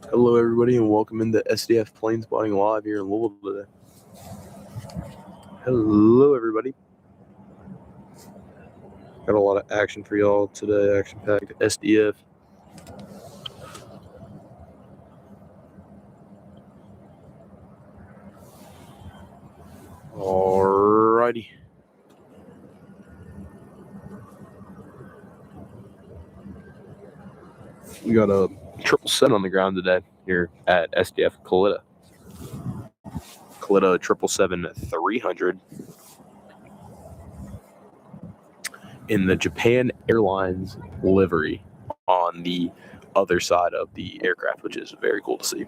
Hello, everybody, and welcome into SDF Plane Spotting Live here in Louisville today. Hello, everybody. Got a lot of action for y'all today, action-packed SDF. Alrighty. We got a 777 on the ground today here at SDF Kalitta. Kalitta 777-300 in the Japan Airlines livery on the other side of the aircraft, which is very cool to see.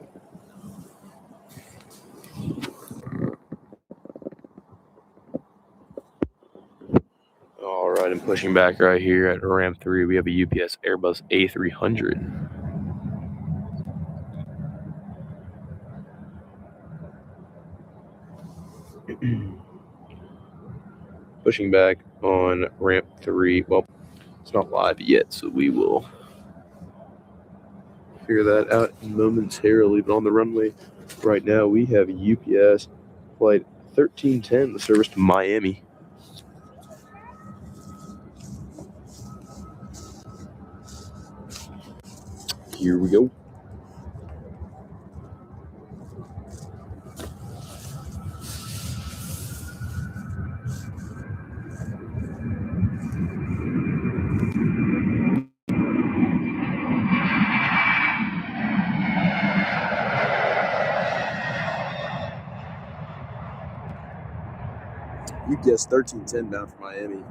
All right, I'm pushing back right here at ramp 3. We have a UPS Airbus A300. Pushing back on ramp 3. Well, it's not live yet, so we will figure that out momentarily. But on the runway right now, we have UPS flight 1310, the service to Miami. Here we go. UPS 1310 bound for Miami.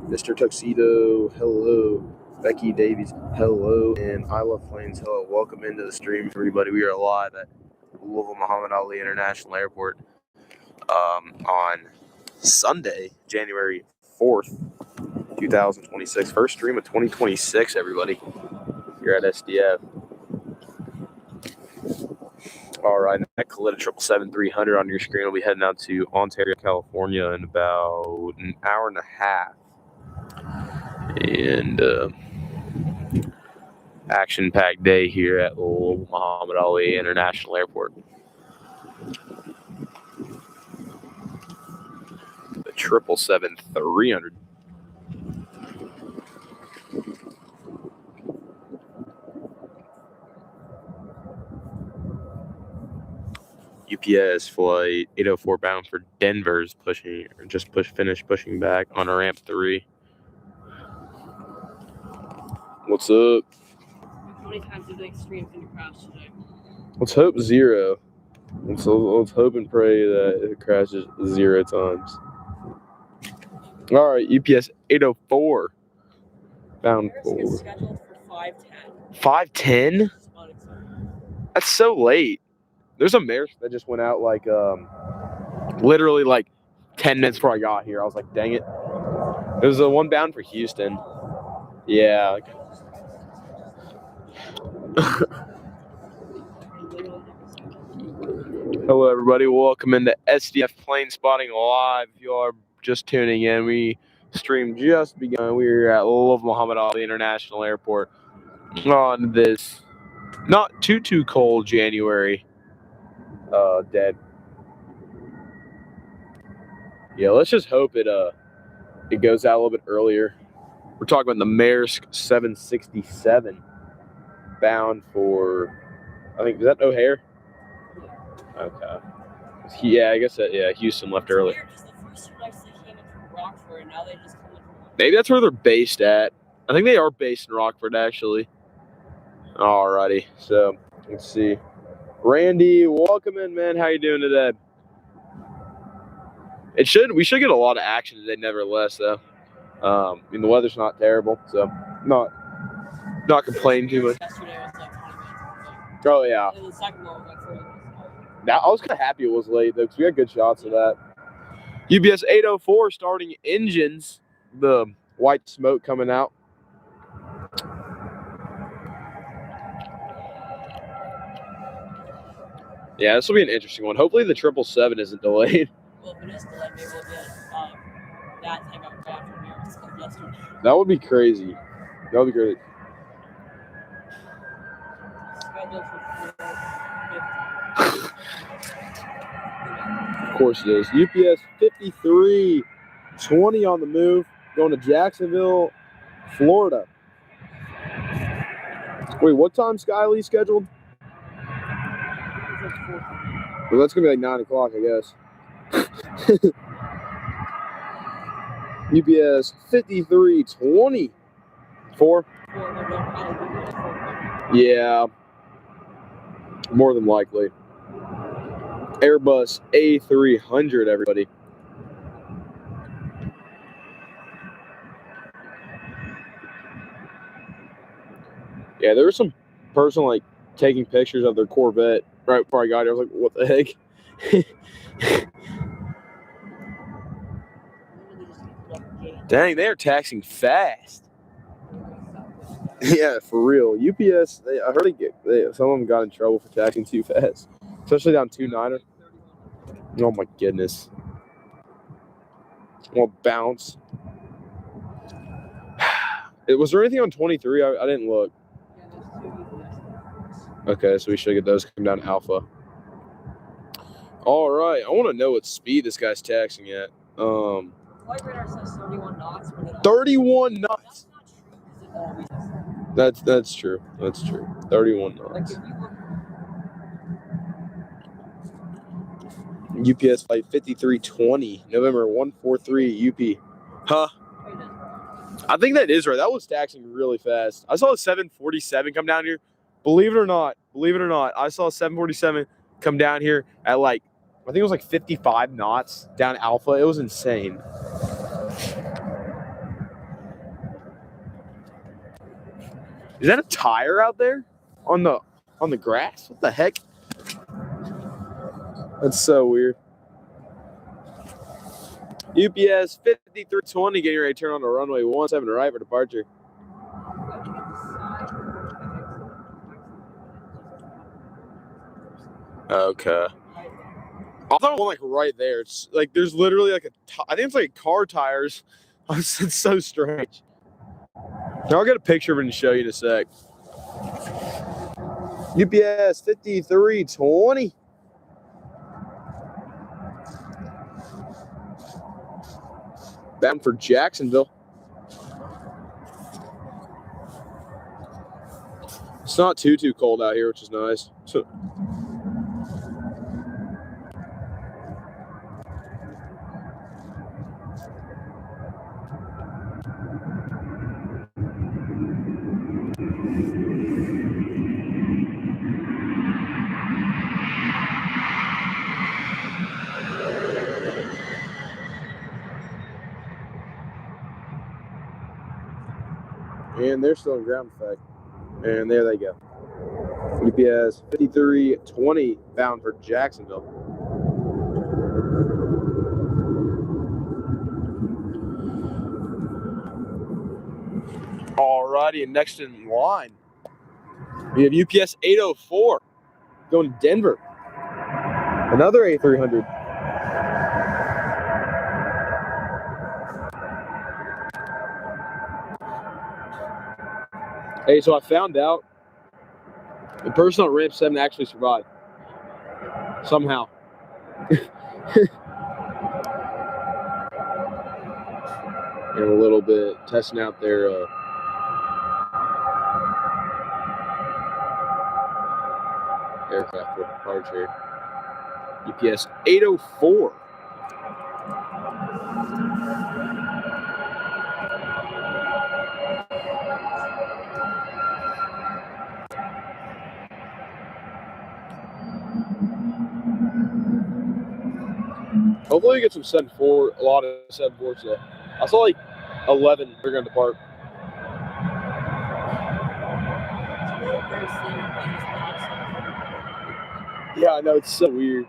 Mr. Tuxedo, hello. Becky Davies, hello. And I Love Planes, hello. Welcome into the stream, everybody. We are live at Louisville Muhammad Ali International Airport on Sunday, January 4th, 2026. First stream of 2026, everybody, here at SDF. All right, that Kalitta 777-300 on your screen will be heading out to Ontario, California in about an hour and a half. And action-packed day here at Louisville Muhammad Ali International Airport. The 777-300. UPS flight 804 bound for Denver's finished pushing back on ramp 3. What's up? How many times did the extremes in your crash today? Let's hope 0. Let's hope and pray that it crashes 0 times. All right, UPS 804 bound for. Maersk is scheduled for 5:10. 5:10? That's so late. There's a Maersk that just went out like literally like 10 minutes before I got here. I was like, dang it. It was a one bound for Houston. Yeah. Hello, everybody. Welcome into SDF Plane Spotting Live. If you are just tuning in, we stream just begun. We're at Louisville Muhammad Ali International Airport on this not too cold January day. Yeah, let's just hope it goes out a little bit earlier. We're talking about the Maersk 767 bound for, I think, is that O'Hare? Okay. Yeah, I guess that, yeah, Houston left early. Maybe that's where they're based at. I think they are based in Rockford, actually. Alrighty, so let's see. Randy, welcome in, man. How you doing today? We should get a lot of action today, nevertheless, though. I mean, the weather's not terrible, so not complaining too much. Yesterday was like 20 minutes. Oh yeah. And the second one was like 40 minutes. Now, I was kind of happy it was late, though, because we had good shots of that. UPS 804 starting engines. The white smoke coming out. Yeah, this will be an interesting one. Hopefully the 777 isn't delayed. Well, if it is delayed, maybe we'll get that thing up back from Maersk yesterday. That would be crazy. That would be crazy. Scheduled for 4:50. Of course it is. UPS 5320 on the move, going to Jacksonville, Florida. Wait, what time Skylee scheduled? Well, that's going to be like 9 o'clock, I guess. UPS 5324. Yeah, more than likely. Airbus A300, everybody. Yeah, there was some person like taking pictures of their Corvette right before I got here. I was like, what the heck? Dang, they are taxing fast. Yeah, for real. UPS, I heard some of them got in trouble for taxing too fast, especially down 29er. Oh my goodness. Well, bounce. Was there anything on 23? I didn't look. Okay, so we should get those come down Alpha. All right, I want to know what speed this guy's taxing at. Flight radar says 31 knots. 31 knots. That's not true because it always says that. That's true. 31 knots. Like if you look, UPS flight 5320, November 143 UP. Huh? I think that is right. That was taxing really fast. I saw a 747 come down here. Believe it or not, I saw a 747 come down here at like, I think it was like 55 knots down Alpha. It was insane. Is that a tire out there on the grass? What the heck? That's so weird. UPS 5320 getting ready to turn on the runway 17 right for departure. Okay. I thought it was like right there. It's like there's literally like I think it's like car tires. It's so strange. Now I'll get a picture of it and show you in a sec. UPS 5320. Bound for Jacksonville. It's not too cold out here, which is nice. So, and they're still in ground effect. And there they go. UPS 5320 bound for Jacksonville. Alrighty, and next in line, we have UPS 804 going to Denver. Another A300. Hey, so I found out the person on ramp 7 actually survived. Somehow. And a little bit testing out their aircraft for departure. UPS 804. Hopefully we get some 7-4, a lot of 7-4s though. I saw like 11 are going to depart. Yeah, I know, it's so weird.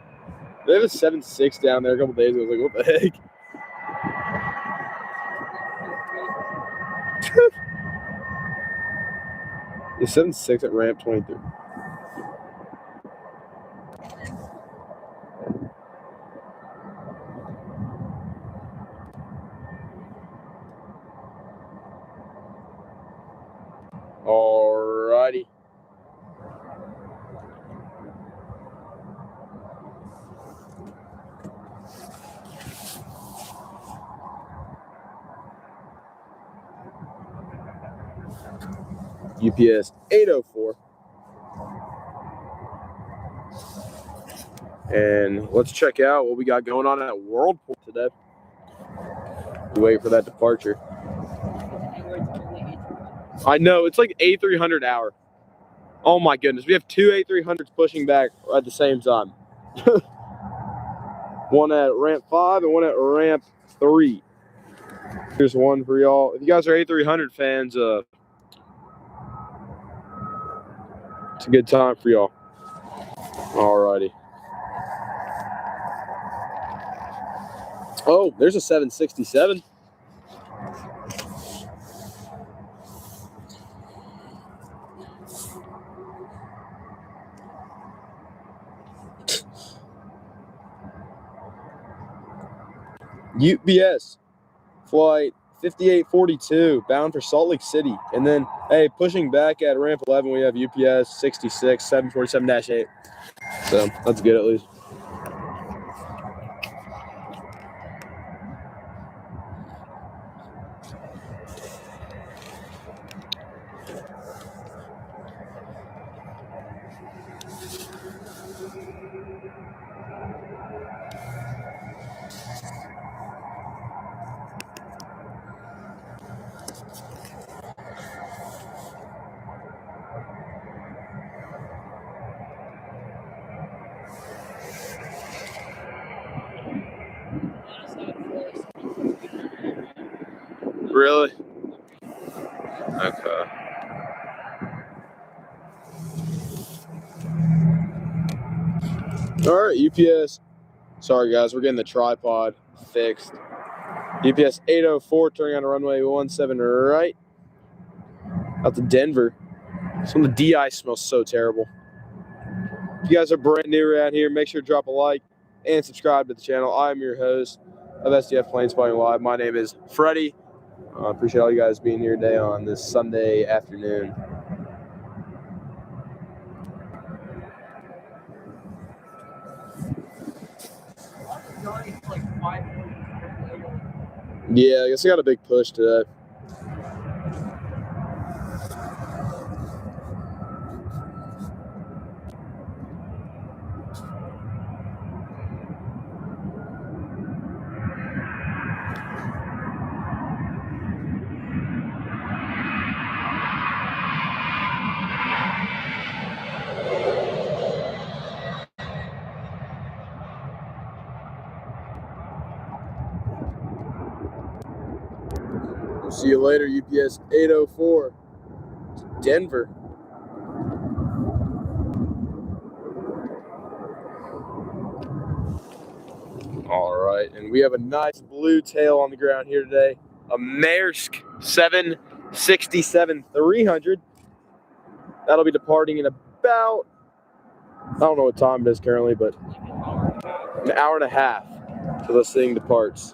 They have a 7.6 down there a couple days ago. I was like, what the heck? The 7.6 at ramp 23. righty. UPS 804. And let's check out what we got going on at Worldport today. Wait for that departure. I know, it's like A300 hour. Oh my goodness, we have two A300s pushing back at the same time. One at ramp 5 and one at ramp 3. Here's one for y'all. If you guys are A300 fans, it's a good time for y'all. Alrighty. Oh, there's a 767. UPS flight 5842 bound for Salt Lake City. And then, hey, pushing back at ramp 11, we have UPS 66 747-8. So that's good at least. Really? Okay. All right, UPS. Sorry, guys, we're getting the tripod fixed. UPS 804 turning on runway 17 right. Out to Denver. Some of the DI smells so terrible. If you guys are brand new around here, make sure to drop a like and subscribe to the channel. I'm your host of SDF Plane Spotting Live. My name is Freddie. I appreciate all you guys being here today on this Sunday afternoon. Yeah, I guess I got a big push today. We'll see you later, UPS 804 to Denver. All right, and we have a nice blue tail on the ground here today. A Maersk 767-300. That'll be departing in about, I don't know what time it is currently, but an hour and a half till this thing departs.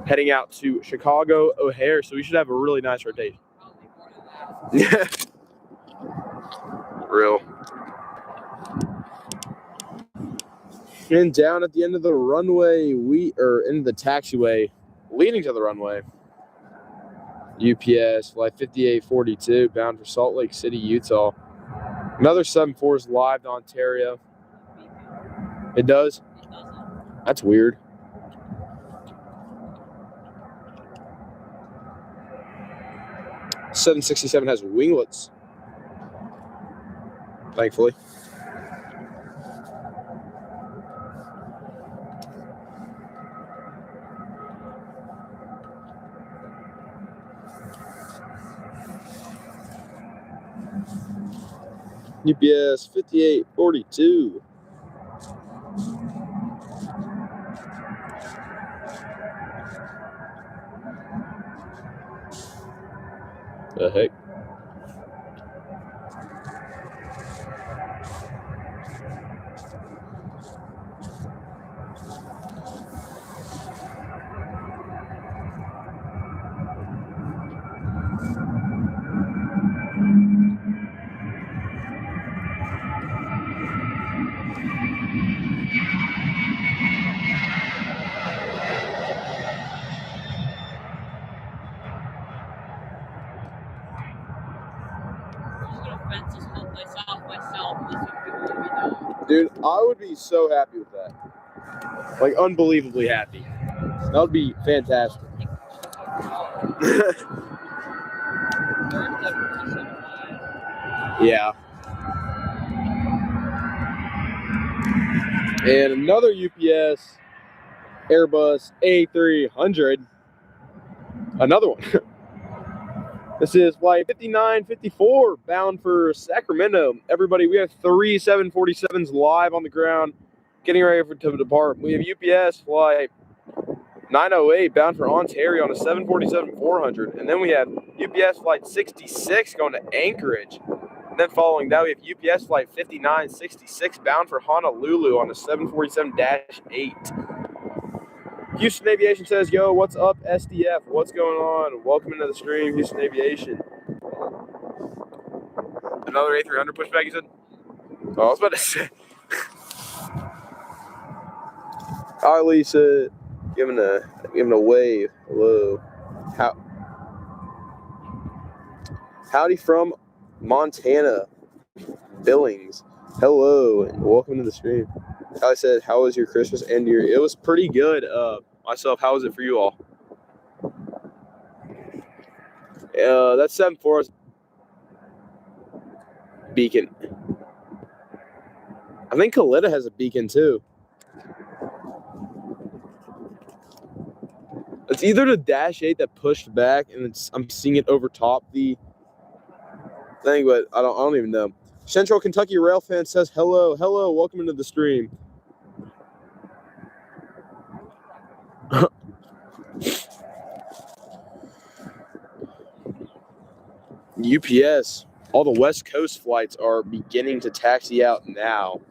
Heading out to Chicago O'Hare, so we should have a really nice rotation. Yeah. Real. And down at the end of the runway, into the taxiway leading to the runway, UPS flight 5842 bound for Salt Lake City, Utah. Another 74 is live to Ontario. It does? That's weird. $767 has winglets, thankfully. UPS 5842. The heck? play South by South. This would be what we do. Dude, I would be so happy with that. Like, unbelievably happy. That would be fantastic. Yeah. And another UPS Airbus A300. Another one. This is flight 5954 bound for Sacramento. Everybody, we have 3 747s live on the ground, getting ready to depart. We have UPS flight 908 bound for Ontario on a 747-400. And then we have UPS flight 66 going to Anchorage. And then following that, we have UPS flight 5966 bound for Honolulu on a 747-8. Houston Aviation says, yo, what's up, SDF? What's going on? Welcome into the stream, Houston Aviation. Another A300 pushback, you said? Oh, I was about to say. Hi, Lisa. Giving a wave. Hello. Howdy from Montana. Billings. Hello, and welcome to the stream. I said, how was your Christmas and your... It was pretty good. Myself, how was it for you all? That's 7-4 beacon. I think Kalitta has a beacon too. It's either the Dash 8 that pushed back, and I'm seeing it over top the thing, but I don't even know. Central Kentucky Rail fan says hello, welcome into the stream. UPS, all the West Coast flights are beginning to taxi out now.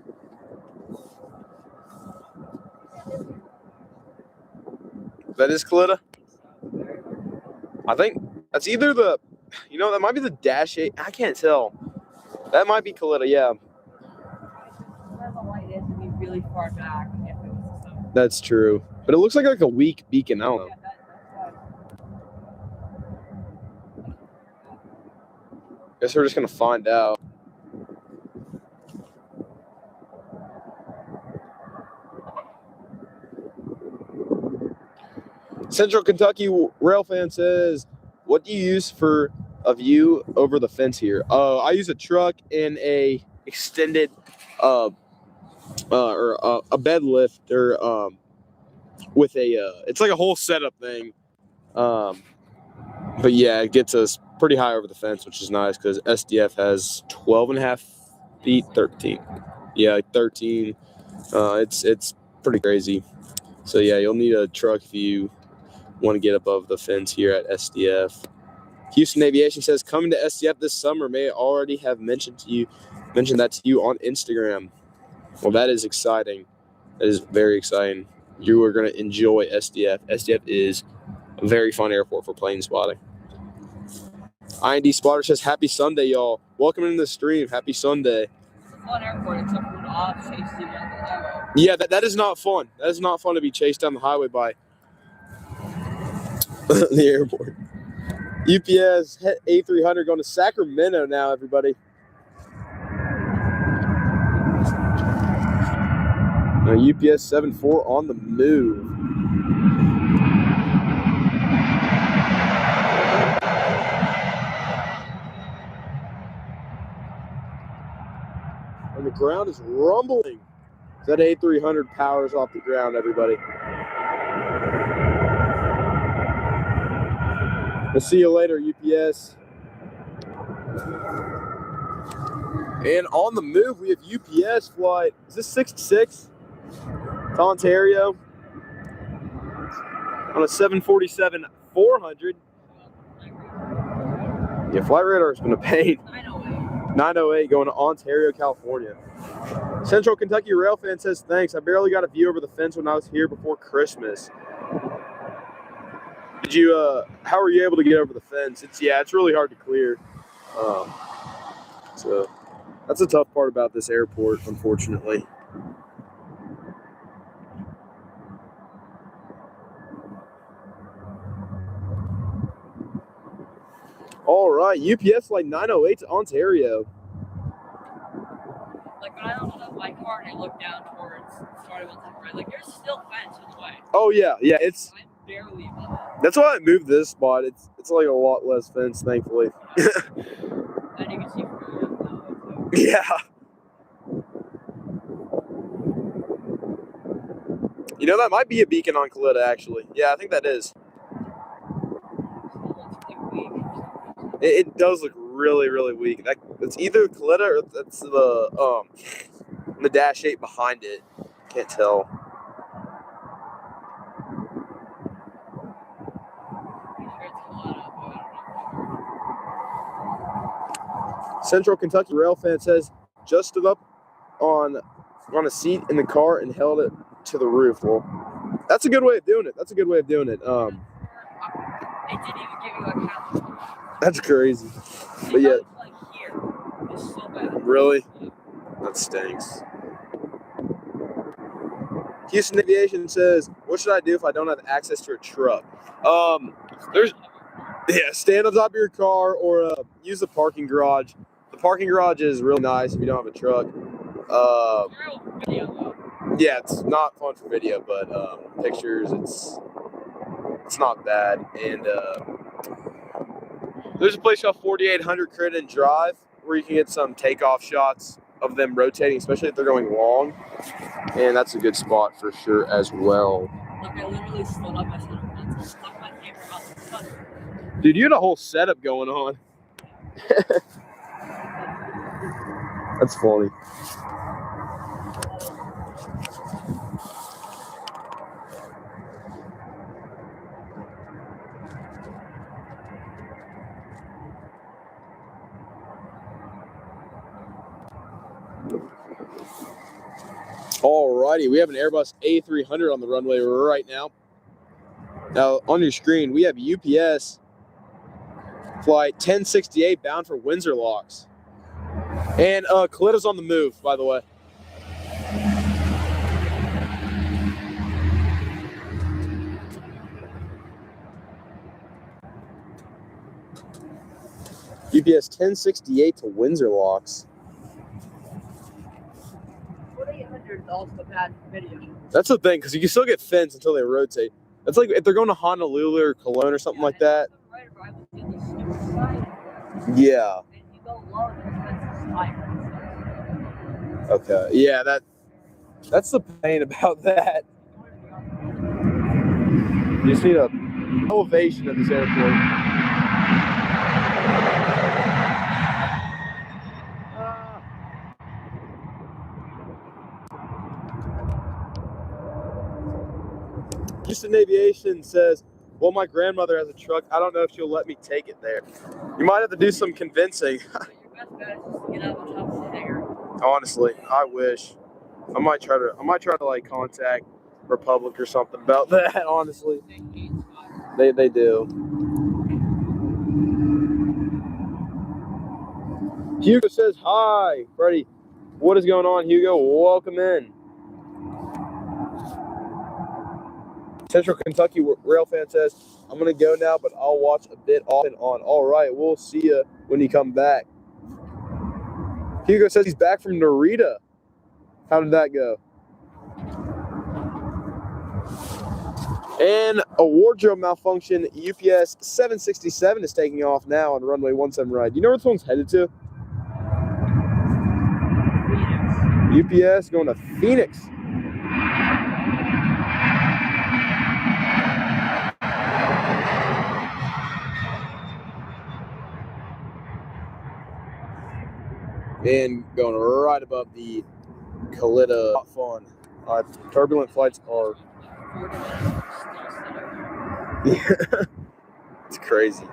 That is Kalitta? I think that's either the, that might be the Dash 8. I can't tell. That might be Kalitta, yeah. The light is to be really far back if it was so. That's true. But it looks like a weak beacon. I don't know. Guess we're just going to find out. Central Kentucky Railfan says, what do you use for a view over the fence here? I use a truck and a extended or a bed lift or with a it's like a whole setup thing. But yeah, it gets us pretty high over the fence, which is nice because SDF has 12.5 feet, 13. Yeah, 13. It's pretty crazy. So yeah, you'll need a truck if you want to get above the fence here at SDF. Houston Aviation says, coming to SDF this summer. May already have mentioned that to you on Instagram. Well, that is exciting. That is very exciting. You are going to enjoy SDF. SDF is a very fun airport for plane spotting. IND Spotter says, happy Sunday, y'all. Welcome into the stream. Happy Sunday. It's a fun airport, except for when Ops chase you down the highway. Yeah, that is not fun. That is not fun to be chased down the highway by the airport. UPS A300 going to Sacramento now, everybody. Now UPS 74 on the move. And the ground is rumbling. That A300 powers off the ground, everybody. We'll see you later, UPS. And on the move, we have UPS flight. Is this 66? To Ontario. On a 747-400. Yeah, flight radar's been a pain. 908 going to Ontario, California. Central Kentucky Railfan says, thanks. I barely got a view over the fence when I was here before Christmas. Did you, how were you able to get over the fence? It's really hard to clear. So that's the tough part about this airport, unfortunately. All right, UPS flight 908 to Ontario. Like when I looked at my car and I looked down towards starting on the right, like there's still fence in the way. Oh yeah, it's. I'm barely above it. That's why I moved this spot. It's like a lot less fence, thankfully. And you can see from Yeah. You know, that might be a beacon on Kalitta, actually. Yeah, I think that is. It does look really, really weak. It's either Kalitta or that's the Dash 8 behind it. Can't tell. Central Kentucky Rail fan says, just stood up on a seat in the car and held it to the roof. Well, that's a good way of doing it. It didn't even give you a count. That's crazy. But yeah. Like here. It's so bad. Really? That stinks. Houston Aviation says, what should I do if I don't have access to a truck? Stand on top of your car or use the parking garage. The parking garage is really nice if you don't have a truck. Yeah, it's not fun for video, but pictures, it's not bad. And there's a place called 4800 Crittenden Drive where you can get some takeoff shots of them rotating, especially if they're going long. And that's a good spot for sure as well. Like I literally stood up, I said, let's stuck my camera out the sun. Dude, you had a whole setup going on. That's funny. Alrighty, we have an Airbus A300 on the runway right now. Now, on your screen, we have UPS flight 1068 bound for Windsor Locks. And Kalitta's on the move, by the way. UPS 1068 to Windsor Locks. 4800 is also bad video. That's the thing, because you can still get fins until they rotate. That's like if they're going to Honolulu or Cologne or something like that. Yeah. And you go low, and higher. Okay. Yeah, that's the pain about that. You just need a elevation at this airport. Houston Aviation says, well, my grandmother has a truck. I don't know if she'll let me take it there. You might have to do some convincing. Your best bet is just to get out of the top of the hangar. Honestly, I wish. I might try to like contact Republic or something about that, honestly. They do. Hugo says, hi, Freddie. What is going on, Hugo? Welcome in. Central Kentucky Rail fan says, I'm going to go now, but I'll watch a bit off and on. All right, we'll see you when you come back. Hugo says he's back from Narita. How did that go? And a wardrobe malfunction. UPS 767 is taking off now on runway 17 right. You know where this one's headed to? UPS going to Phoenix. And going right above the Kalitta. Not fun. Turbulent flights are. It's crazy.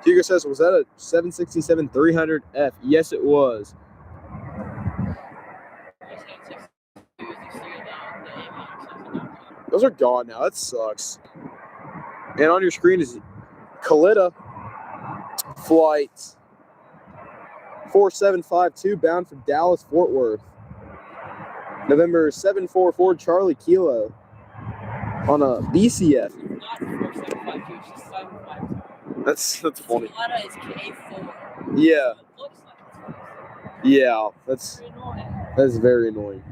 Hugo says, was that a 767-300F? Yes, it was. Those are gone now. That sucks. And on your screen is Kalitta flight 4752 bound for Dallas Fort Worth. November 744 Charlie Kilo on a BCF. That's funny. Kalitta is K4. Yeah. Yeah, that's very annoying.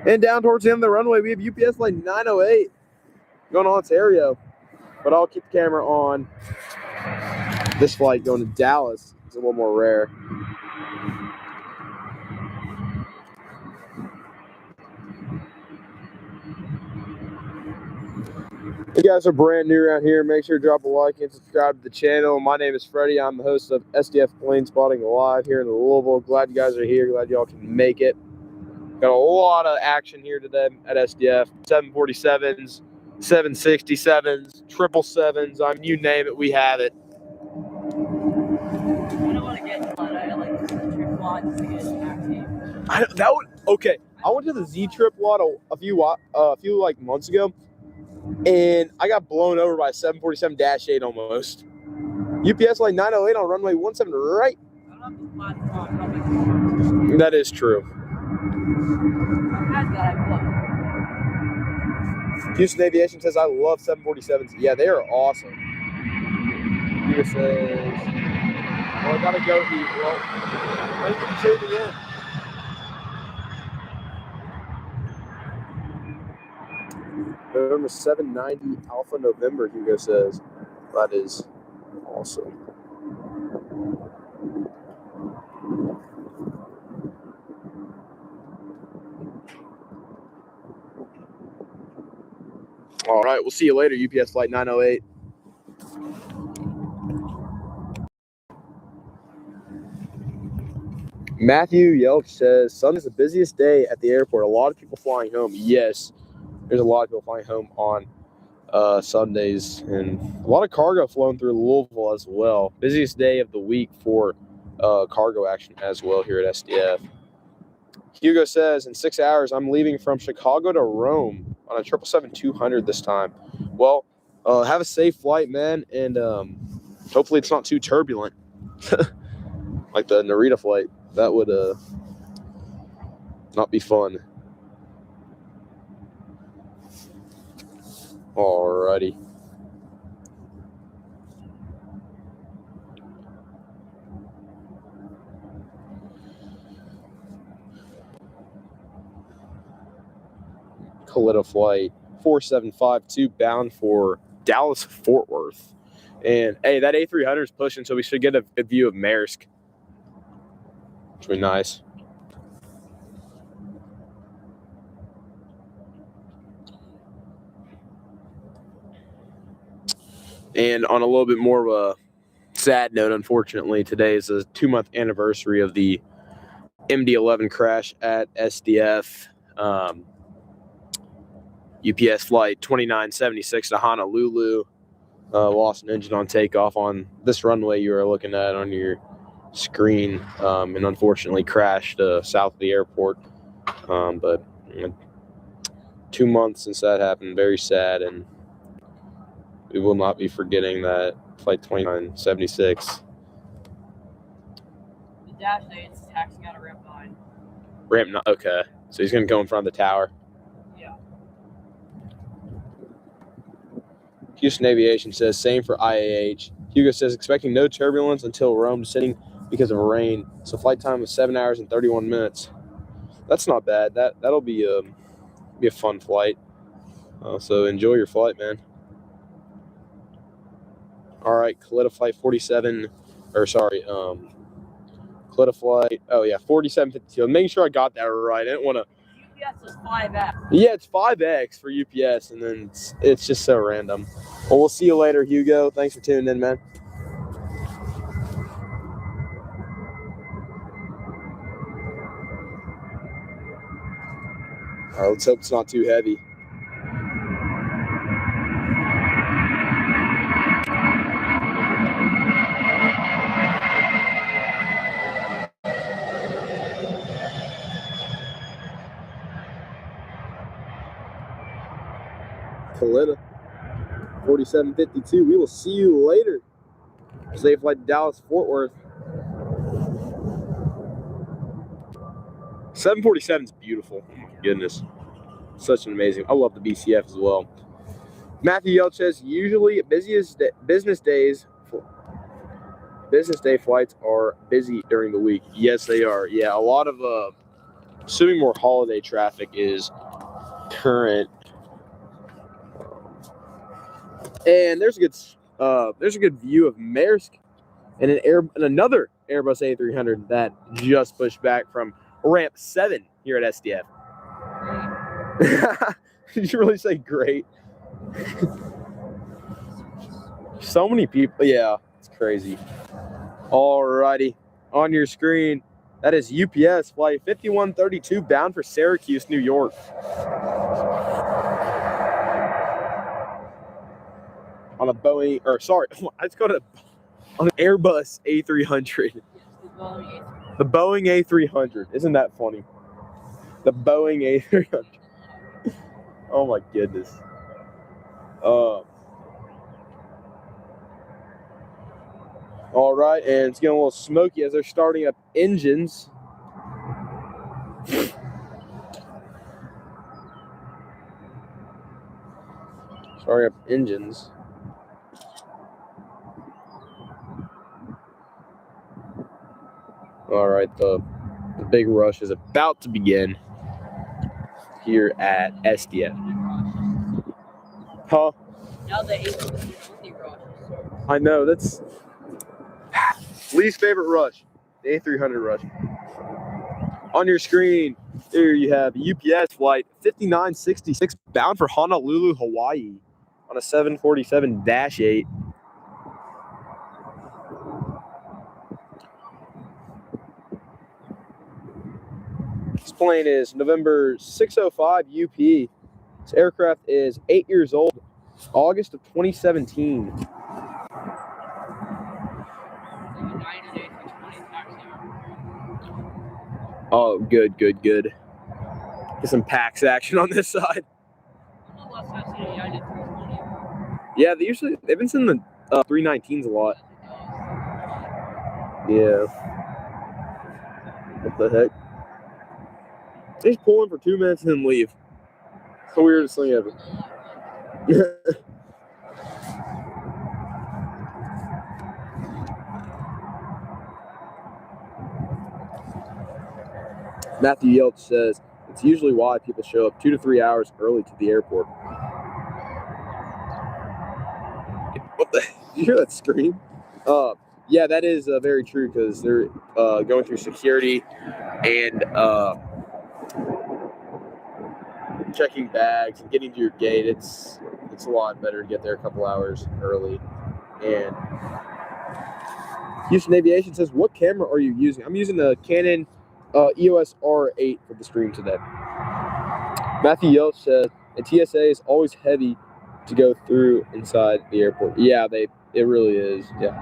And down towards the end of the runway, we have UPS flight 908 going on Ontario. But I'll keep the camera on this flight going to Dallas. It's a little more rare. If you guys are brand new around here, make sure to drop a like and subscribe to the channel. My name is Freddie. I'm the host of SDF Plane Spotting Live here in Louisville. Glad you guys are here. Glad y'all can make it. Got a lot of action here today at SDF. 747s, 767s, 777s. I mean, you name it, we have it. I don't want to get one. I like the trip lots to get active. Okay. I went to the Z Trip lot a few like months ago, and I got blown over by a 747-8 almost. UPS like 908 on runway 17 right. I don't have the platform public form. That is true. Houston Aviation says, I love 747s. Yeah, they are awesome. Here says, well, I gotta go eat. Well, thank you for tuning in. November 790 Alpha November, Hugo says. That is awesome. All right, we'll see you later, UPS flight 908. Matthew Yelch says, Sunday's the busiest day at the airport. A lot of people flying home. Yes, there's a lot of people flying home on Sundays, and a lot of cargo flowing through Louisville as well. Busiest day of the week for cargo action as well here at SDF. Hugo says, in 6 hours, I'm leaving from Chicago to Rome on a 777-200 this time. Well, have a safe flight, man, and hopefully it's not too turbulent like the Narita flight. That would not be fun. Alrighty. Kalitta flight 4752 bound for Dallas Fort Worth. And hey, that A300 is pushing, so we should get a view of Maersk. Which would be nice. And on a little bit more of a sad note, unfortunately, today is the 2-month anniversary of the MD-11 crash at SDF. UPS flight 2976 to Honolulu. Lost an engine on takeoff on this runway you are looking at on your screen, and unfortunately crashed south of the airport. But 2 months since that happened, very sad, and we will not be forgetting that flight 2976. The Dash 8's taxiing out of ramp 9. Ramp 9, okay. So he's going to go in front of the tower. Yeah. Houston Aviation says, same for IAH. Hugo says, expecting no turbulence until Rome sitting because of rain. So flight time was 7 hours and 31 minutes. That's not bad. That'll be a fun flight. So enjoy your flight, man. All right, Kalitta flight 47, Kalitta flight, 4752. I'm making sure I got that right. I didn't want to. UPS is 5X. Yeah, it's 5X for UPS, and then it's just so random. Well, we'll see you later, Hugo. Thanks for tuning in, man. All right, let's hope it's not too heavy. Kalitta 4752. We will see you later. Safe flight to Dallas Fort Worth. 747 is beautiful. Oh my goodness. Such an amazing. I love the BCF as well. Matthew Yelch says, usually business days Business day flights are busy during the week. Yes, they are. Yeah, a lot of assuming more holiday traffic is current. And there's a good view of Maersk and another Airbus A300 that just pushed back from ramp 7 here at SDF. Did you really say great? So many people. Yeah, it's crazy. Alrighty, on your screen, that is UPS flight 5132 bound for Syracuse, New York. On a Boeing, let's go to on an Airbus A300. The Boeing A300. Isn't that funny? The Boeing A300. Oh my goodness. All right, and it's getting a little smoky as they're starting up engines. Starting up engines. All right, the big rush is about to begin here at SDF. Huh? Now the A350 rush. I know, that's least favorite rush, the A300 rush. On your screen, here you have UPS flight 5966 bound for Honolulu, Hawaii on a 747-8. This plane is November 605 UP. This aircraft is 8 years old, August of 2017. Oh, good. Get some PAX action on this side. Yeah, they've been sending the 319s a lot. Yeah. What the heck? They just pull in for 2 minutes and then leave. It's the weirdest thing ever. Matthew Yelch says, it's usually why people show up 2 to 3 hours early to the airport. What the? Did you hear that scream? Yeah, that is very true because they're going through security and checking bags and getting to your gate. It's a lot better to get there a couple hours early. And Houston Aviation says, what camera are you using? I'm using the Canon EOS R8 for the stream today. Matthew Yelch says, the TSA is always heavy to go through inside the airport. Yeah, it really is. Yeah.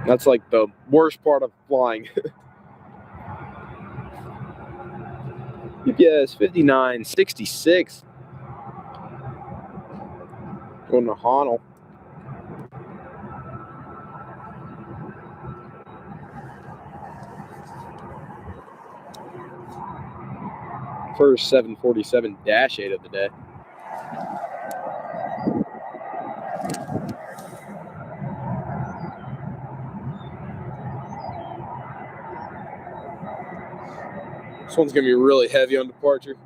That's like the worst part of flying. UPS 5966. Going to Honolulu. First 747-8 of the day. This one's going to be really heavy on departure.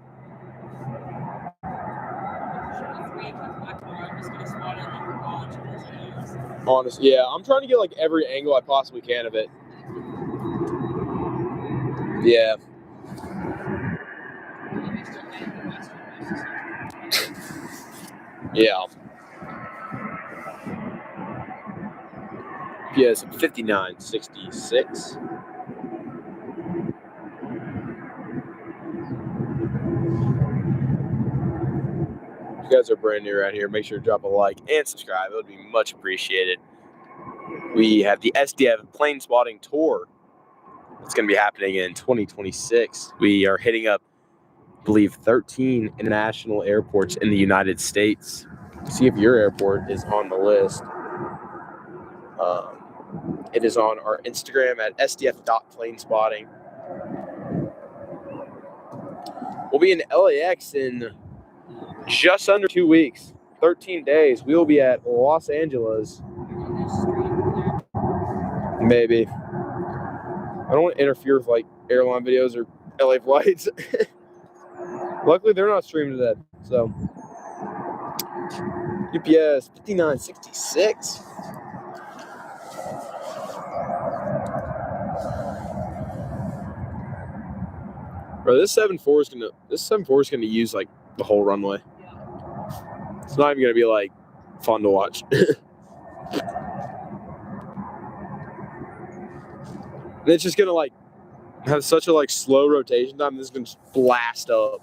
Honestly, yeah, I'm trying to get like every angle I possibly can of it. Yeah. Yeah. Yes, 5966. If you guys are brand new around here, make sure to drop a like and subscribe. It would be much appreciated. We have the SDF plane spotting tour. It's going to be happening in 2026. We are hitting up, I believe, 13 international airports in the United States. See if your airport is on the list. It is on our Instagram at sdf.planespotting. We'll be in LAX in just under 2 weeks, 13 days. We will be at Los Angeles. Maybe. I don't want to interfere with like airline videos or LA flights. Luckily, they're not streaming today. So, UPS 5966. Bro, this 7.4 is gonna use like the whole runway. It's not even gonna be like fun to watch. And it's just gonna like have such a like slow rotation time. This is gonna just blast up.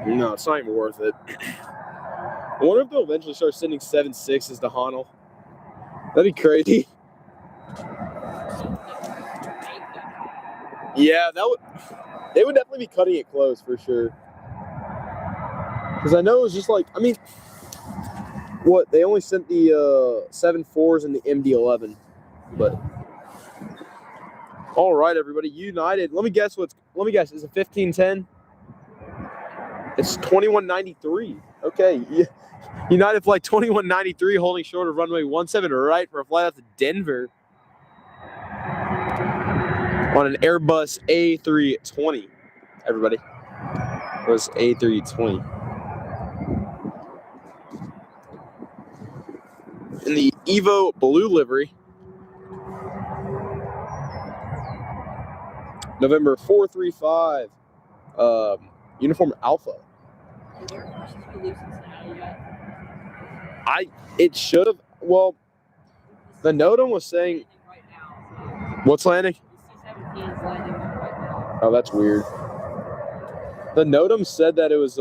No, it's not even worth it. I wonder if they'll eventually start sending 7.6s to Honol. That'd be crazy. Yeah, they would definitely be cutting it close for sure. Because I know it was just like, I mean, what, they only sent the 7.4s and the MD-11. But all right, everybody, United. Let me guess, is it 1510? It's 2193. Okay, yeah. United flight 2193 holding short of runway 17 right for a flight out to Denver on an Airbus A320. Everybody, it was A320. In the Evo blue livery. November 435. Uniform Alpha. It should have. Well, the NOTAM was saying. What's landing? Oh, that's weird. The NOTAM said that it was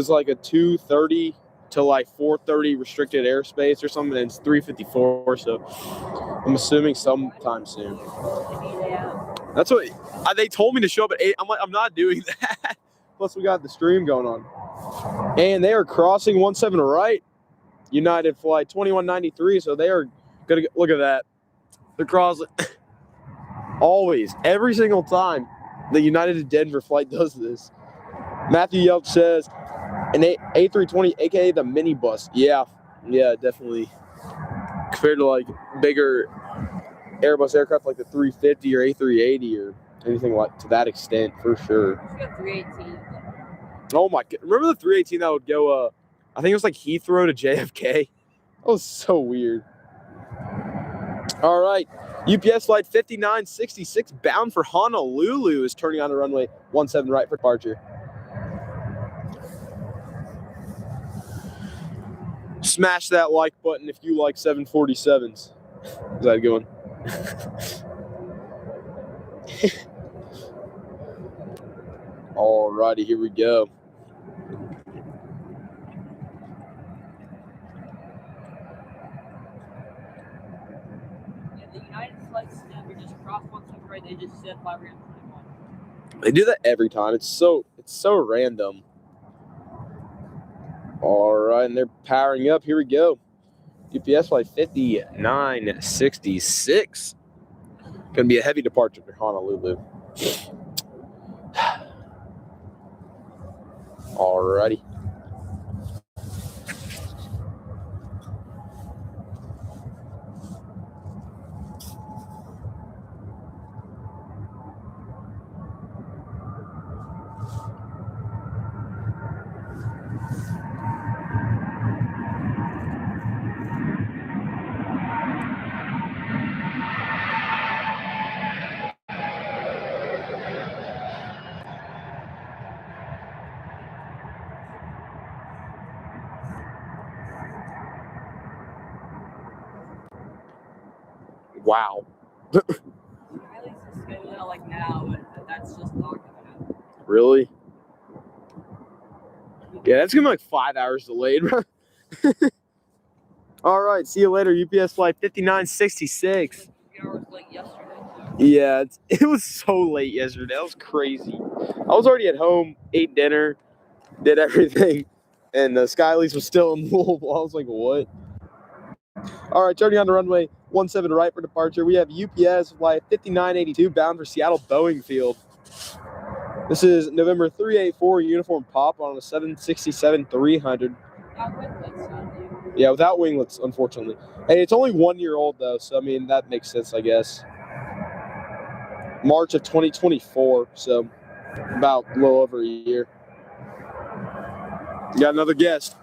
like a 230 to like 430 restricted airspace or something, and it's 354. So I'm assuming sometime soon. That's what they told me to show up at 8. I'm like, I'm not doing that. Plus, we got the stream going on. And they are crossing 17 right. United flight 2193. So they are going to look at that. They're crossing. Always. Every single time the United to Denver flight does this. Matthew Yelp says, an A320, a.k.a. the minibus. Yeah, definitely. Compared to, like, bigger Airbus aircraft like the 350 or A380 or anything like to that extent, for sure. It's got 318. Oh my god! Remember the 318 that would go? I think it was like Heathrow to JFK. That was so weird. All right, UPS flight 5966 bound for Honolulu is turning on the runway 17 right for departure. Smash that like button if you like 747s. Is that a good one? All righty, here we go. Yeah, the United flights never just cross 17 right. They just said 521. They do that every time. It's so random. All right, and they're powering up. Here we go. UPS flight 5966. Gonna be a heavy departure for Honolulu. Alrighty. Wow. At least it's scheduled like now, but that's just not gonna happen. Really? Yeah, that's gonna be like 5 hours delayed, bro. All right, see you later. UPS flight 5966. 3 hours late yesterday. Yeah, it was so late yesterday. That was crazy. I was already at home, ate dinner, did everything, and Skyleys was still in Louisville. I was like, what? All right, turning on the runway 17 right for departure. We have UPS flight 5982 bound for Seattle Boeing Field. This is November 384 uniform pop on a 767-300. Yeah, without winglets, unfortunately. Hey, it's only 1 year old though, so I mean that makes sense, I guess. March of 2024, so about a little over a year. Got another guest.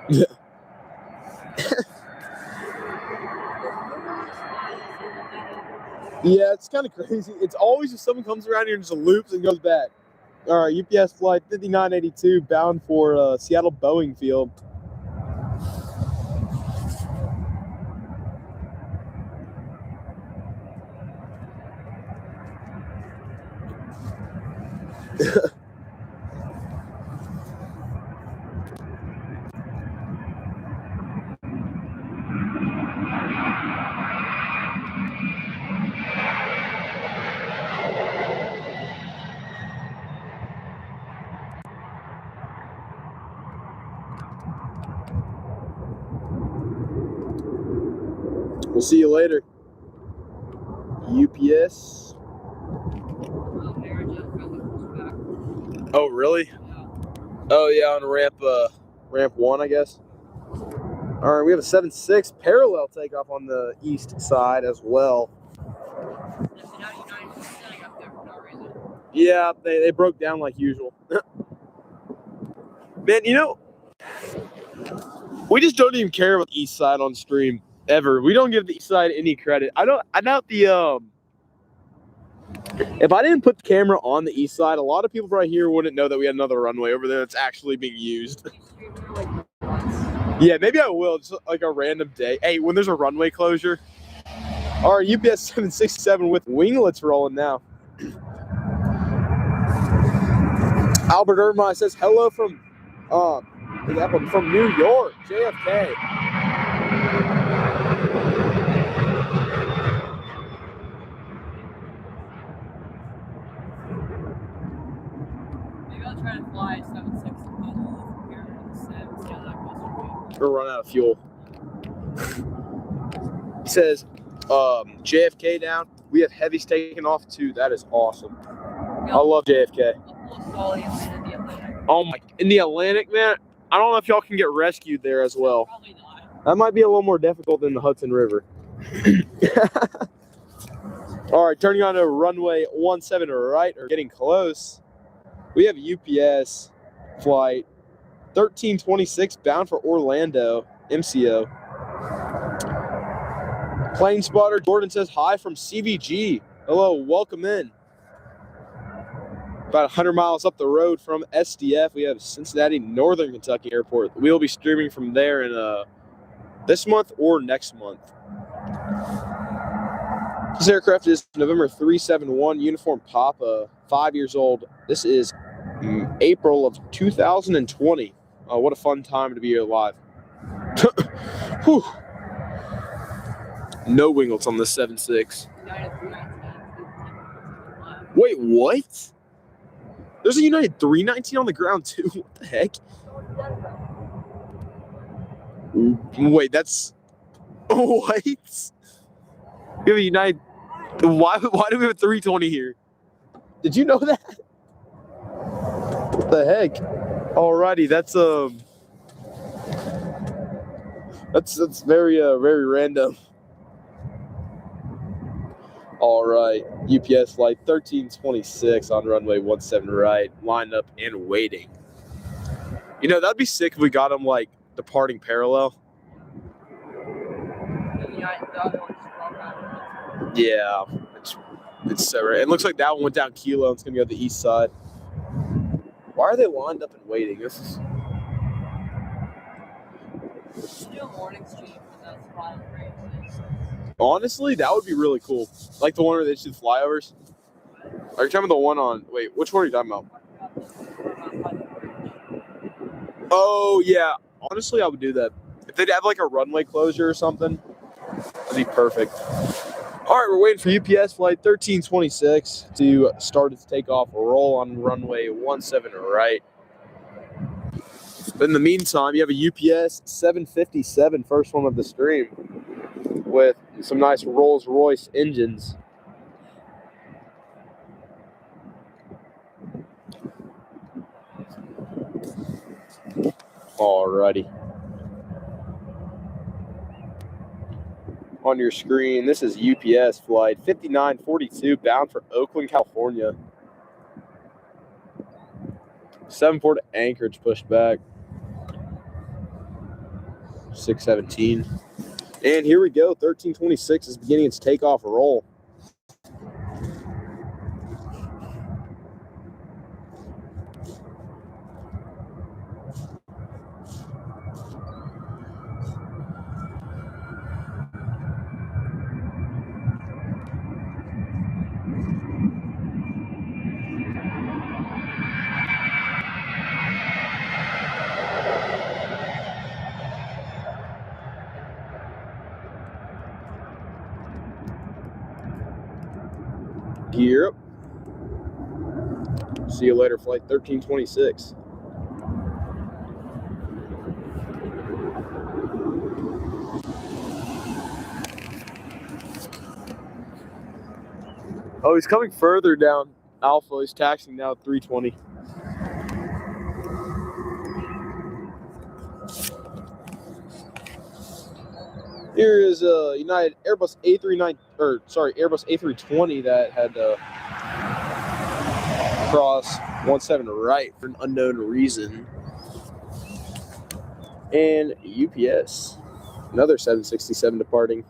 Yeah. Yeah, it's kind of crazy. It's always just someone comes around here and just loops and goes back. All right, UPS flight 5982 bound for Seattle Boeing Field. We'll see you later. UPS. Oh, really? Oh, yeah, on ramp 1, I guess. All right, we have a 7.6 parallel takeoff on the east side as well. Yeah, they broke down like usual. Man, you know, we just don't even care about the east side on stream ever. We don't give the east side any credit. I doubt the if I didn't put the camera on the east side, a lot of people right here wouldn't know that we had another runway over there that's actually being used. Yeah, maybe I will. Just like a random day. Hey, when there's a runway closure. All right, UPS 767 with winglets rolling now. Albert Irma says hello from New York, JFK. Maybe I'll try to fly 7.6 from here to 7. See how that goes for me. We'll run out of fuel. He says, JFK down. We have heavies taking off too. That is awesome. I love JFK. Oh my! In the Atlantic, man. I don't know if y'all can get rescued there as well. Probably not. That might be a little more difficult than the Hudson River. All right, turning on to runway 17 right, or getting close. We have UPS flight 1326 bound for Orlando, MCO. Plane spotter Jordan says hi from CVG. Hello, welcome in. About 100 miles up the road from SDF, we have Cincinnati Northern Kentucky Airport. We'll be streaming from there in this month or next month. This aircraft is November 371 uniform Papa, 5 years old. This is April of 2020. What a fun time to be alive. Whew. No winglets on this 7.6. Wait, what? There's a United 319 on the ground too. What the heck? Wait, that's what? We have a United. Why do we have a 320 here? Did you know that? What the heck? Alrighty, that's very very random. All right, UPS flight 1326 on runway 17 right, lined up and waiting. You know, that'd be sick if we got them like departing parallel. Yeah, it's so right. It looks like that one went down Kilo. It's gonna go to the east side. Why are they lined up and waiting? This is. Honestly, that would be really cool. Like the one where they just do flyovers. Are you talking about the one on? Wait, which one are you talking about? Oh yeah. Honestly, I would do that. If they'd have like a runway closure or something, that'd be perfect. All right, we're waiting for UPS flight 1326 to start its takeoff roll on runway 17 right. But in the meantime, you have a UPS 757, first one of the stream, with some nice Rolls-Royce engines. Alrighty. On your screen, this is UPS flight 5942 bound for Oakland, California. 74 to Anchorage pushed back. 617. And here we go. 1326 is beginning its takeoff roll. Gear up. See you later, flight 1326. Oh, he's coming further down Alpha. He's taxiing now at 320. Here is United Airbus Airbus A320 that had cross 17 right for an unknown reason. And UPS, another 767 departing.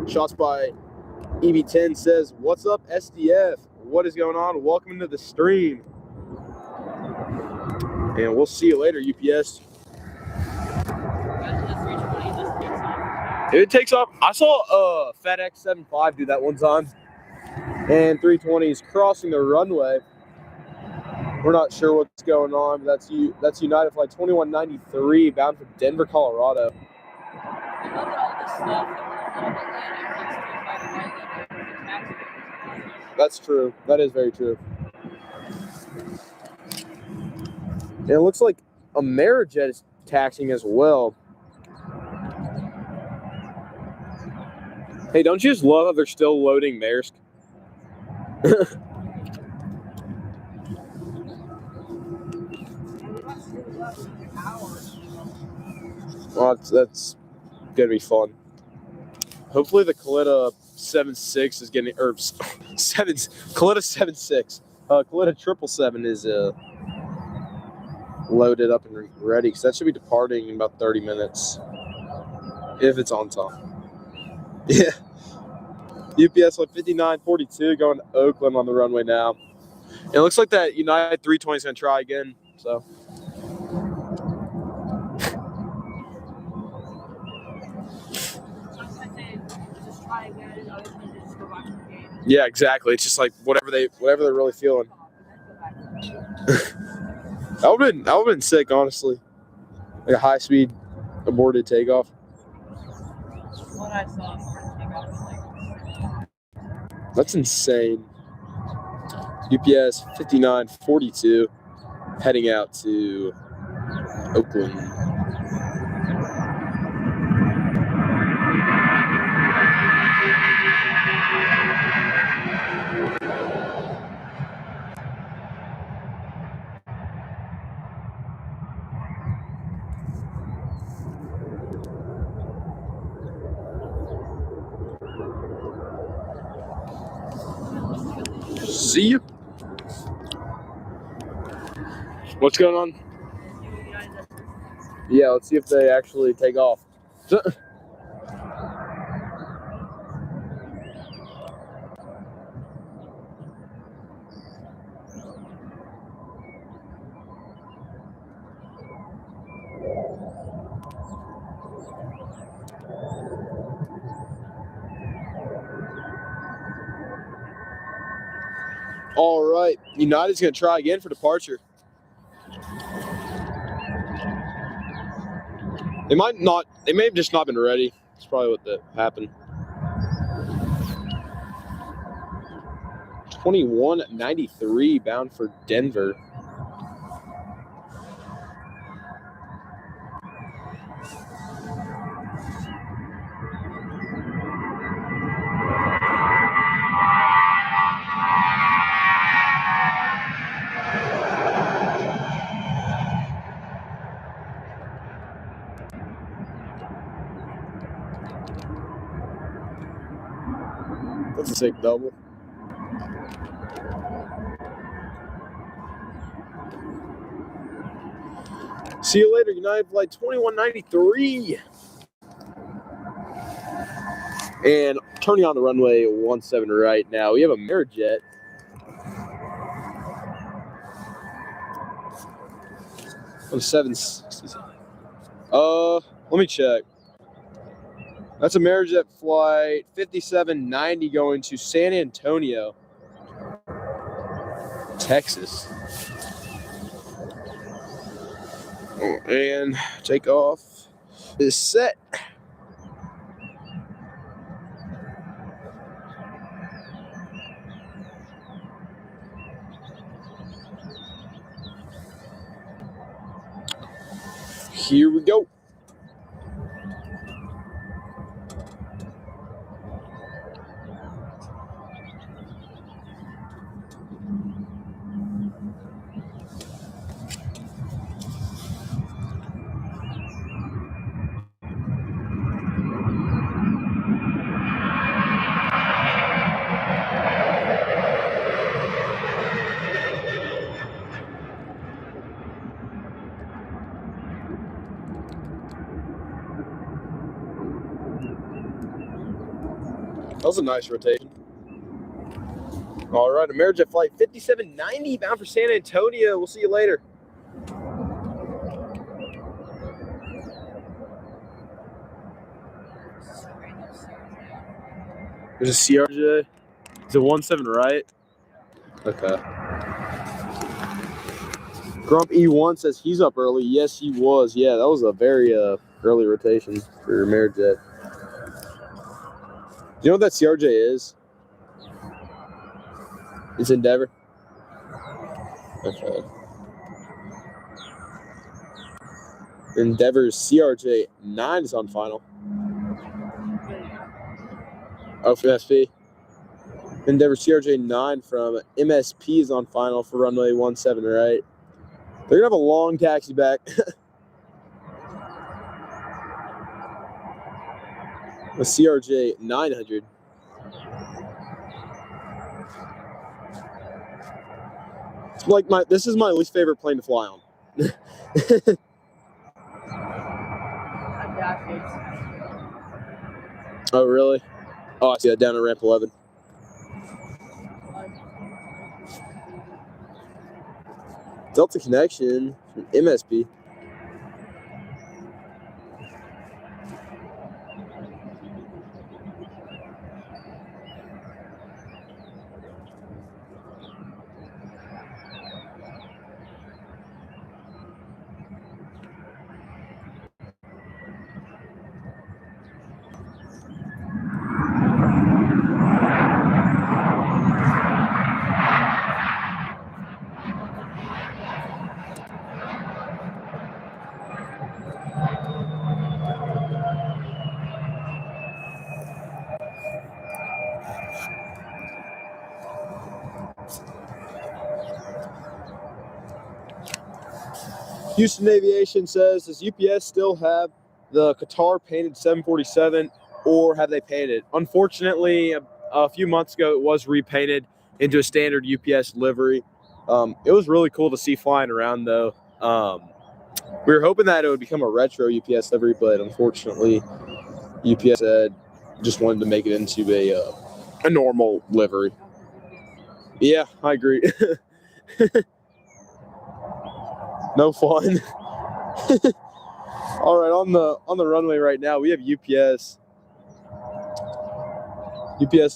Shots by EB10 says, "What's up, SDF? What is going on? Welcome into the stream." And we'll see you later, UPS. It takes off. I saw FedEx 75 do that one time. And 320 is crossing the runway. We're not sure what's going on. But that's United Flight 2193 bound for Denver, Colorado. That's true. That is very true. And it looks like Amerijet is taxiing as well. Hey, don't you just love how they're still loading Maersk? Well, that's gonna be fun. Hopefully the Kalitta 7.6 is getting, or Kalitta 7.6. Kalitta 777 is loaded up and ready, because that should be departing in about 30 minutes. If it's on time. Yeah. UPS Flight 5942 going to Oakland on the runway now. And it looks like that United 320 is going to try again. So. Yeah, exactly. It's just like whatever they're really feeling. That would have been sick, honestly. Like a high speed aborted takeoff. What I saw takeoff was like, that's insane. UPS 5942 heading out to Oakland. See you. What's going on? Yeah, let's see if they actually take off. All right, United's going to try again for departure. They may have just not been ready. That's probably what happened. 2193 bound for Denver. That's a sick double. See you later, United Flight 2193. And turning on the runway 17 right now, we have a Amerijet. On 760. Let me check. That's a Amerijet flight 5790 going to San Antonio, Texas. And takeoff is set. Here we go. That was a nice rotation. All right, Amerijet flight 5790 bound for San Antonio. We'll see you later. There's a CRJ. Is it 17 right? Okay. Grump E1 says he's up early. Yes, he was. Yeah, that was a very early rotation for Amerijet. You know what that CRJ is? It's Endeavor. Okay. Endeavor's CRJ 9 is on final. Oh, from SP. Endeavor CRJ 9 from MSP is on final for runway 17 right. They're going to have a long taxi back. A CRJ 900. It's like this is my least favorite plane to fly on. Oh, really? Oh, I see that down at ramp 11. Delta connection from MSP. Houston Aviation says, does UPS still have the Qatar painted 747 or have they painted it? Unfortunately, a few months ago, it was repainted into a standard UPS livery. It was really cool to see flying around, though. We were hoping that it would become a retro UPS livery, but unfortunately, UPS said just wanted to make it into a normal livery. Yeah, I agree. No fun. All right, on the runway right now, we have UPS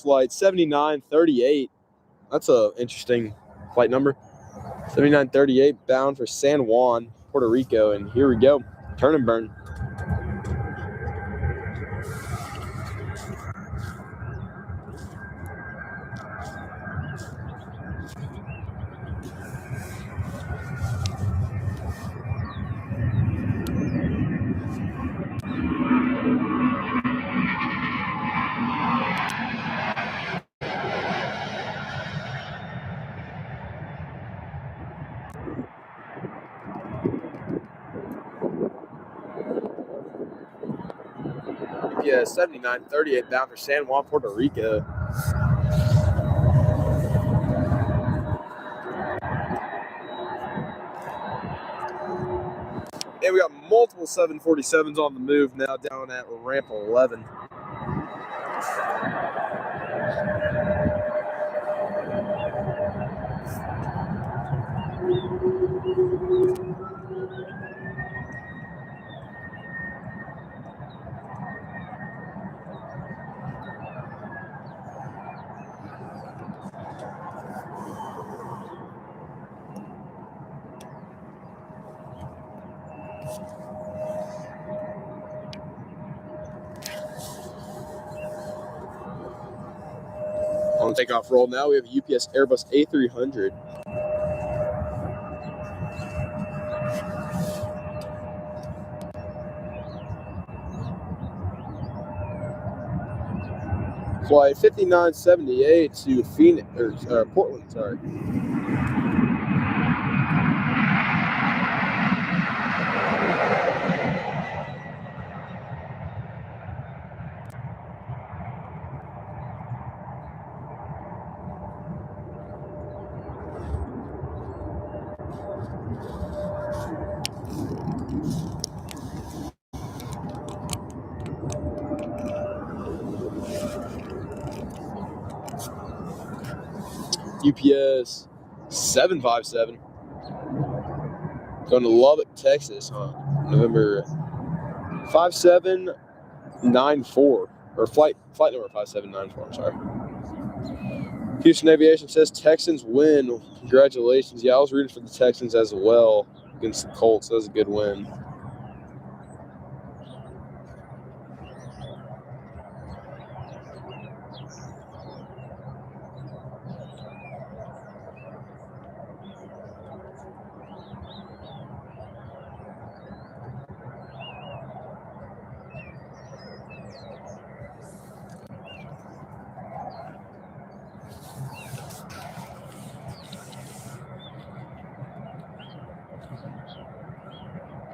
flight 7938 That's a interesting flight number. 7938 bound for San Juan, Puerto Rico. And here we go. Turn and burn. Yeah, 7938 bound for San Juan, Puerto Rico. And we got multiple 747s on the move now down at ramp 11. On the takeoff roll now, we have a UPS Airbus A300. Flight 5978 to Phoenix, or Portland, sorry. UPS 757 going to Lubbock, Texas, November 5794, or flight number 5794. I'm sorry. Houston Aviation says Texans win. Congratulations. Yeah, I was rooting for the Texans as well against the Colts. That was a good win.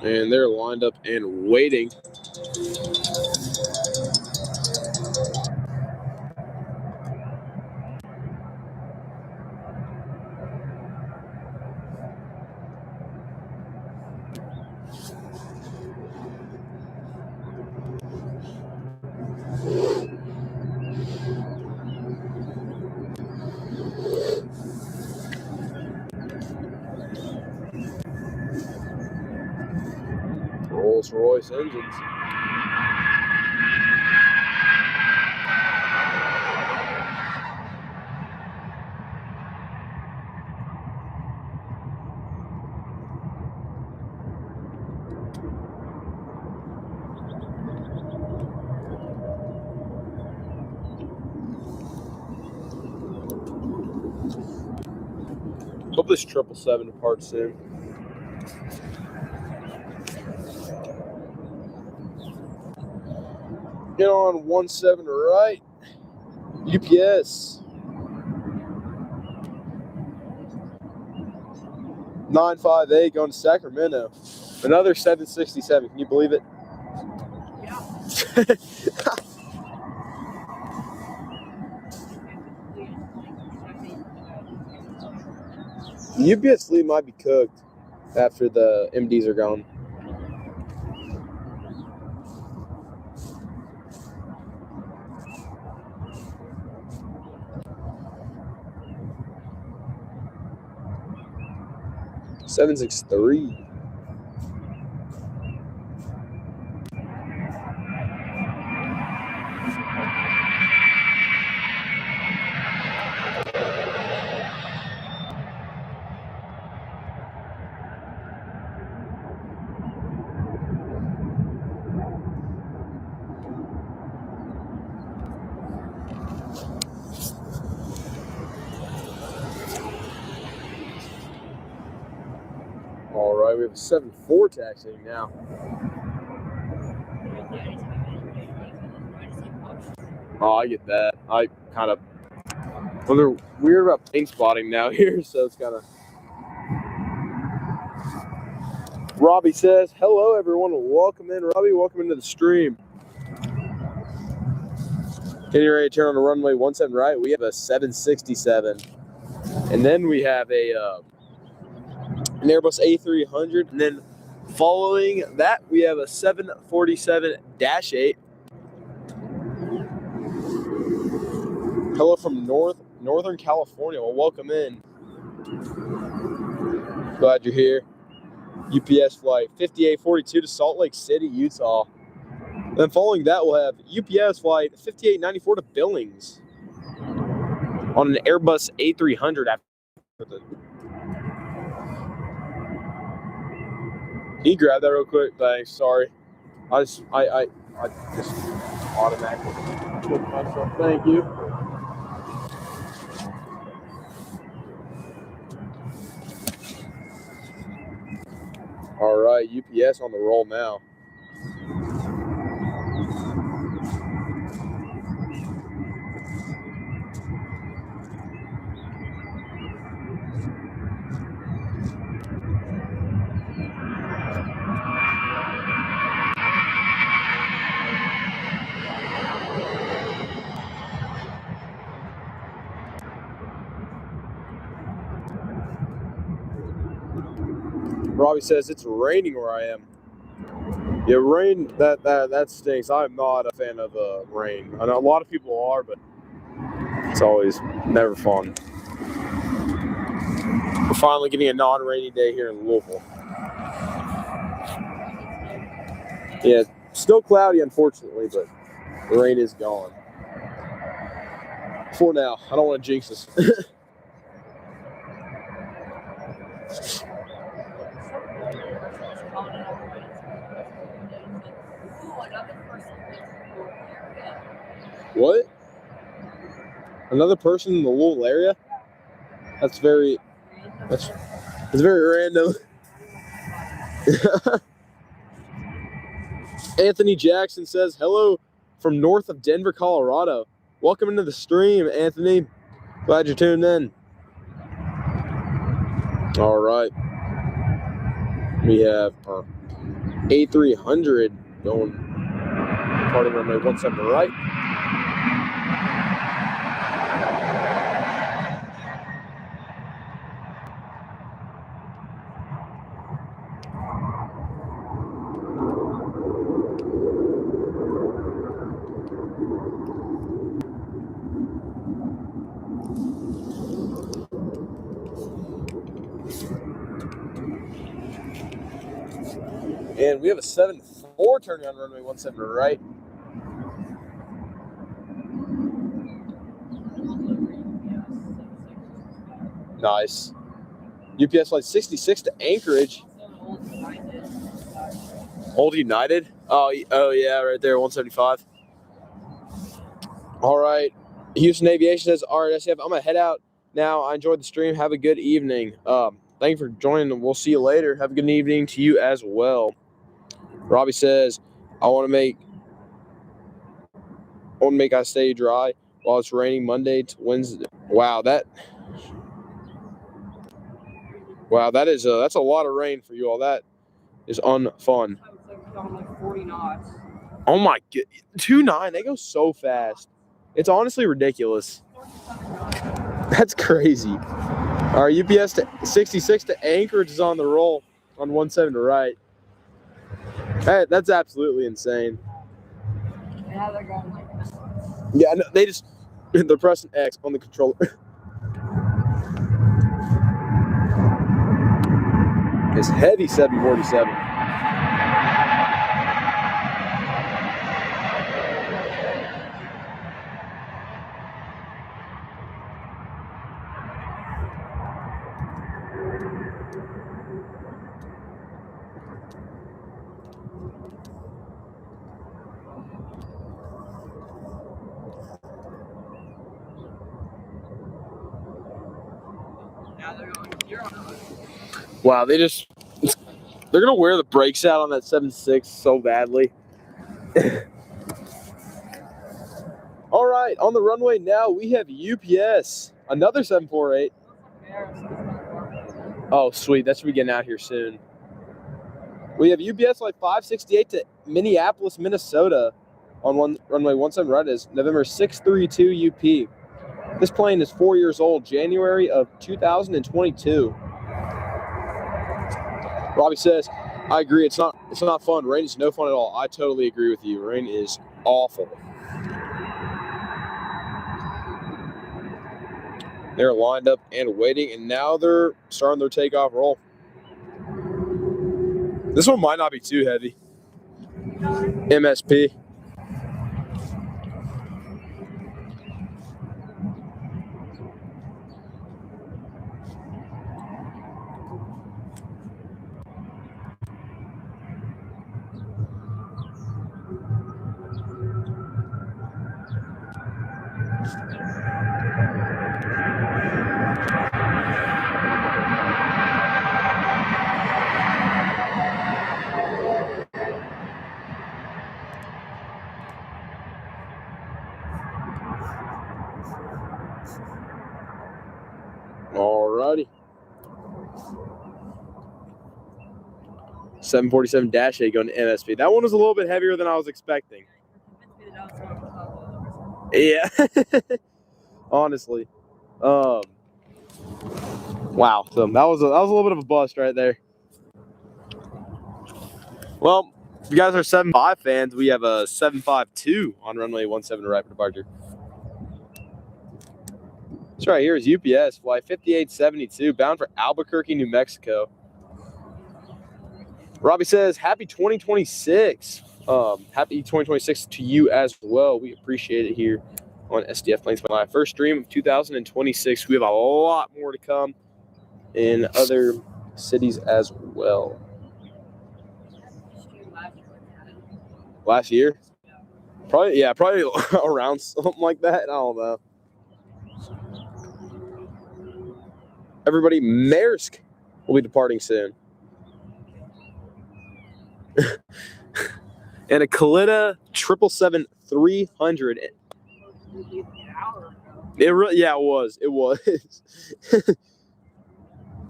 And they're lined up and waiting. Rolls-Royce engines. Hope this 777 departs soon. Get on 17 right. UPS 958 going to Sacramento. Another 767. Can you believe it? The UPS fleet might be cooked after the MDs are gone. Seven 6-3. 7-4 taxiing now. Oh, I get that. I kind of, well, they're weird about plane spotting now here, so it's kind of. Robbie says, hello, everyone. Welcome in, Robbie. Welcome into the stream. Getting ready to turn on the runway 17 right. We have a 767. And then we have an Airbus A300. And then following that, we have a 747-8. Hello from Northern California. Well, welcome in. Glad you're here. UPS flight 5842 to Salt Lake City, Utah. Then following that, we'll have UPS flight 5894 to Billings on an Airbus A300. Can you grab that real quick? Thanks. Sorry, I just automatically took myself. Thank you. All right, UPS on the roll now. Robbie says it's raining where I am. Yeah, rain, that stinks. I'm not a fan of rain. I know a lot of people are, but it's always never fun. We're finally getting a non-rainy day here in Louisville. Yeah, still cloudy, unfortunately, but the rain is gone. For now. I don't want to jinx this. What? Another person in the Louisville area? That's very random. Anthony Jackson says, hello from north of Denver, Colorado. Welcome into the stream, Anthony. Glad you're tuned in. All right. We have our A300 going, departing runway 17 right. And we have a 7-4 turning on runway 17 right. Nice. UPS flight 66 to Anchorage. Old United? Oh yeah, right there, 175. All right. Houston Aviation says, all right, SCF, I'm going to head out now. I enjoyed the stream. Have a good evening. Thank you for joining. We'll see you later. Have a good evening to you as well. Robbie says, I want to make us stay dry while it's raining Monday to Wednesday. Wow, that's a lot of rain for you all. That is unfun. Like 40 knots. Oh my god, 2.9. They go so fast. It's honestly ridiculous. That's crazy. All right, UPS to 66 to Anchorage is on the roll on 17 right. Hey, that's absolutely insane. Yeah, they're going like that. Yeah, no, they're pressing X on the controller. It's heavy 747. Now they're going 0 knots. Wow, They're going to wear the brakes out on that 7.6 so badly. All right, on the runway now, we have UPS, another 748. Oh, sweet. That should be getting out here soon. We have UPS like 568 to Minneapolis, Minnesota on runway 17 right is November 632 UP. This plane is 4 years old, January of 2022. Robbie says, I agree. It's not fun. Rain is no fun at all. I totally agree with you. Rain is awful. They're lined up and waiting, and now they're starting their takeoff roll. This one might not be too heavy. MSP. Alrighty. 747-8 going to MSP. That one was a little bit heavier than I was expecting. Yeah. Honestly. Wow. So that was a little bit of a bust right there. Well, if you guys are 7.5 fans, we have a 7.52 on runway 17 right for departure. This right here is UPS flight 5872 bound for Albuquerque, New Mexico. Robbie says, happy 2026. Happy 2026 to you as well. We appreciate it here on SDF Planes My Life. First stream of 2026. We have a lot more to come in other cities as well. Last year? Probably around something like that. I don't know. Everybody, Maersk will be departing soon. And a Kalitta 777-300. It was.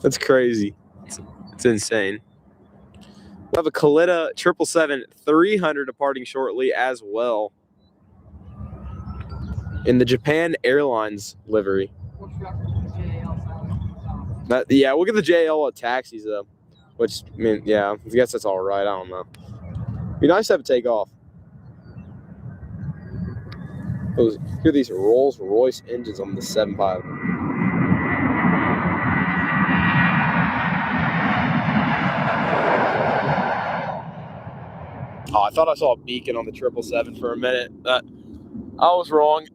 That's crazy. It's insane. We have a Kalitta 777-300 departing shortly as well. In the Japan Airlines livery. We'll get the JL at taxis though. Which, I mean, yeah, I guess that's all right. I don't know. It'd be nice to have a takeoff. Hear these Rolls-Royce engines on the 7.5. Oh, I thought I saw a beacon on the 777 for a minute. I was wrong.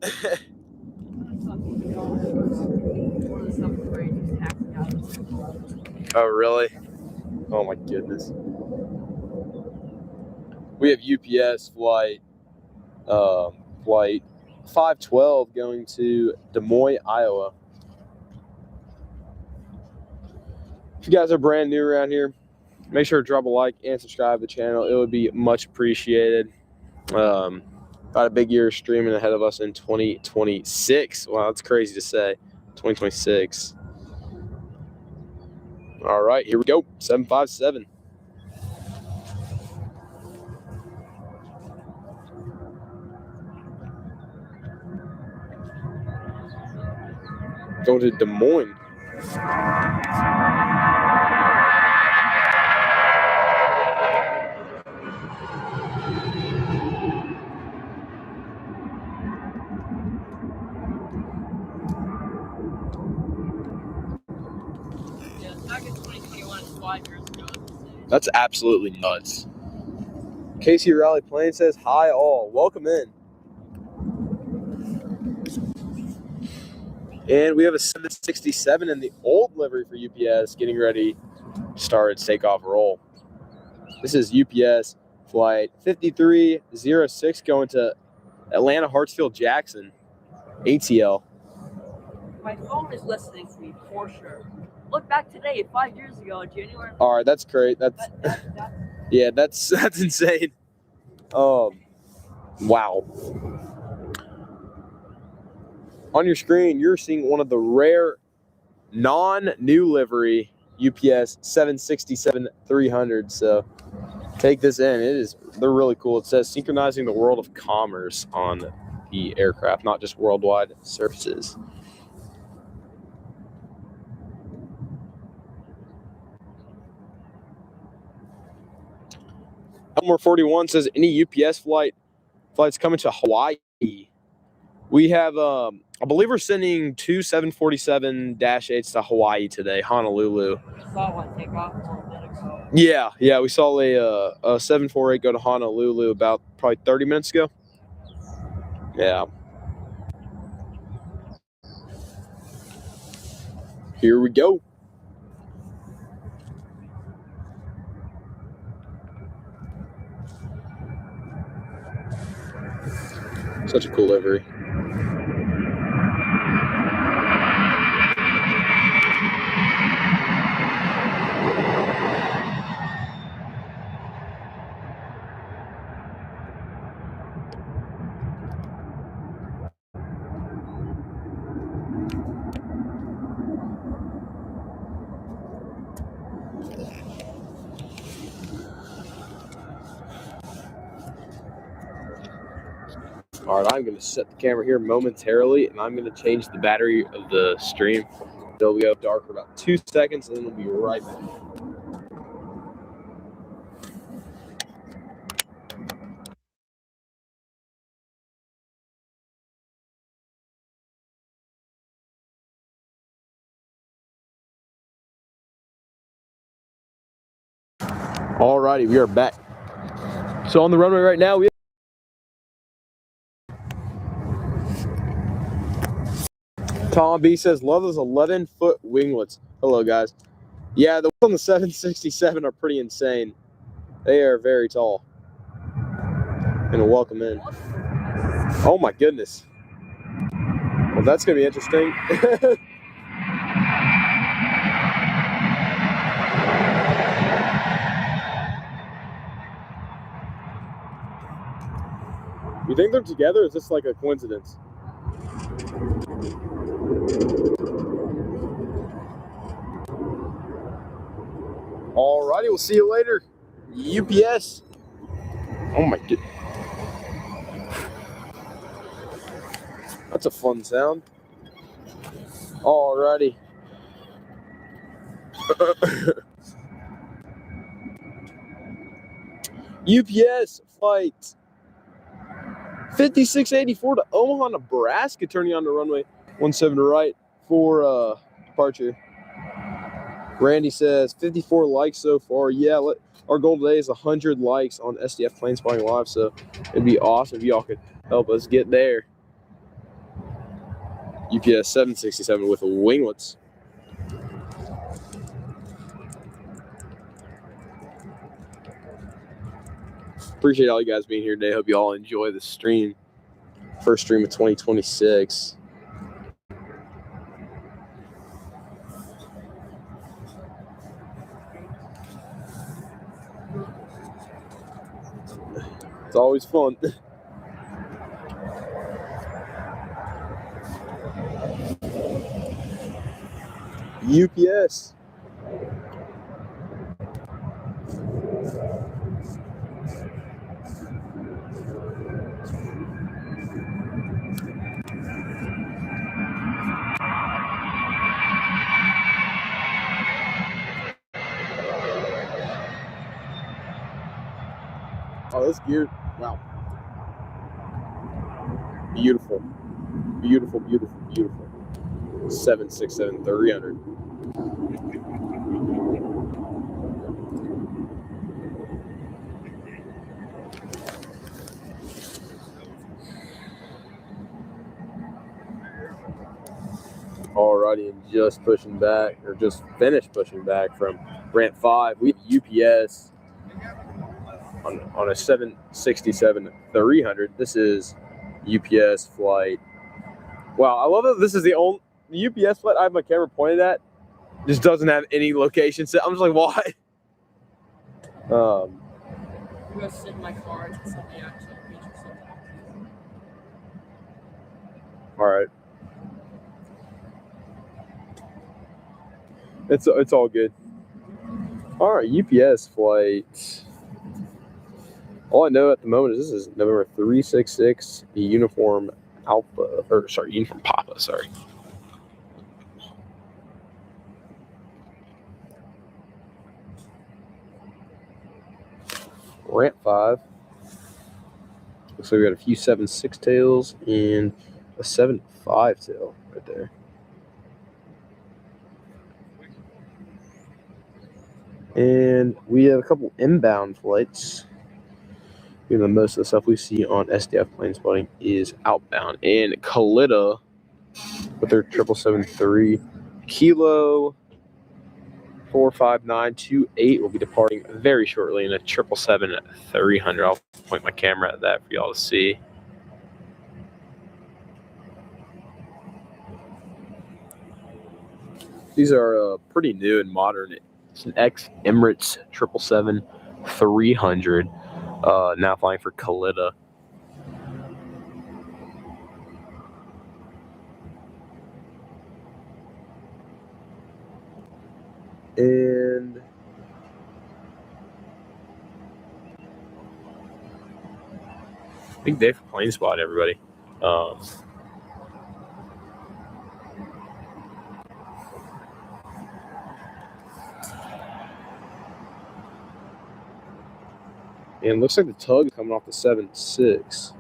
Oh, really? Oh, my goodness. We have UPS flight 512 going to Des Moines, Iowa. If you guys are brand new around here, make sure to drop a like and subscribe to the channel. It would be much appreciated. Got a big year streaming ahead of us in 2026. Wow, that's crazy to say. 2026. All right, here we go. 757. Going to Des Moines. That's absolutely nuts. Casey Raleigh Plane says, hi all, welcome in. And we have a 767 in the old livery for UPS getting ready to start its takeoff roll. This is UPS flight 5306 going to Atlanta Hartsfield Jackson, ATL. My phone is listening to me for sure. look back today, 5 years ago, January. All right, that's great. That's yeah, that's insane. Wow. On your screen, you're seeing one of the rare non-new livery UPS 767-300. So take this in. They're really cool. It says synchronizing the world of commerce on the aircraft, not just worldwide services. Elmore 41 says any UPS flights coming to Hawaii. We have, I believe we're sending 2 747-8s to Hawaii today, Honolulu. We saw one take off a little bit ago. Yeah, we saw a 748 go to Honolulu about probably 30 minutes ago. Yeah. Here we go. Such a cool livery. All right, I'm going to set the camera here momentarily, and I'm going to change the battery of the stream. It'll go dark for about 2 seconds, and then we'll be right back. All righty, we are back. So on the runway right now, Tom B says, love those 11-foot winglets. Hello, guys. Yeah, the ones on the 767 are pretty insane. They are very tall. And a welcome in. Oh, my goodness. Well, that's going to be interesting. You think they're together, or is this like a coincidence? Alrighty, we'll see you later. UPS. Oh my god. That's a fun sound. Alrighty. UPS flight 5684 to Omaha, Nebraska, turning on the runway 17 right for departure. Randy says 54 likes so far. Yeah, our goal today is 100 likes on SDF Plane Spotting Live, so it'd be awesome if y'all could help us get there. UPS 767 with winglets. Appreciate all you guys being here today. Hope you all enjoy the stream. First stream of 2026. It's always fun. UPS. Oh, this gear, wow. Beautiful. Beautiful, beautiful, beautiful. 767-300. Alrighty, and just pushing back, or just finished pushing back from ramp 5. We have UPS on a 767-300. This is UPS flight. Wow, I love that this is the only UPS flight I have my camera pointed at. Just doesn't have any location set. I'm just like, why? I'm gonna sit in my car and sit the actual feature set. All right. It's all good. All right, UPS flight. All I know at the moment is this is November 366 uniform Alpha, or sorry, uniform Papa. Sorry. Ramp 5. Looks like we got a few 7.6 tails and a 7.5 tail right there. And we have a couple inbound flights. Even though most of the stuff we see on SDF plane spotting is outbound. And Kalitta with their 777-3 Kilo 45928 will be departing very shortly in a 777-300. I'll point my camera at that for y'all to see. These are pretty new and modern. It's an ex-Emirates 777-300, now flying for Kalitta. And big day for plane spot, everybody. And it looks like the tug is coming off the 7.6.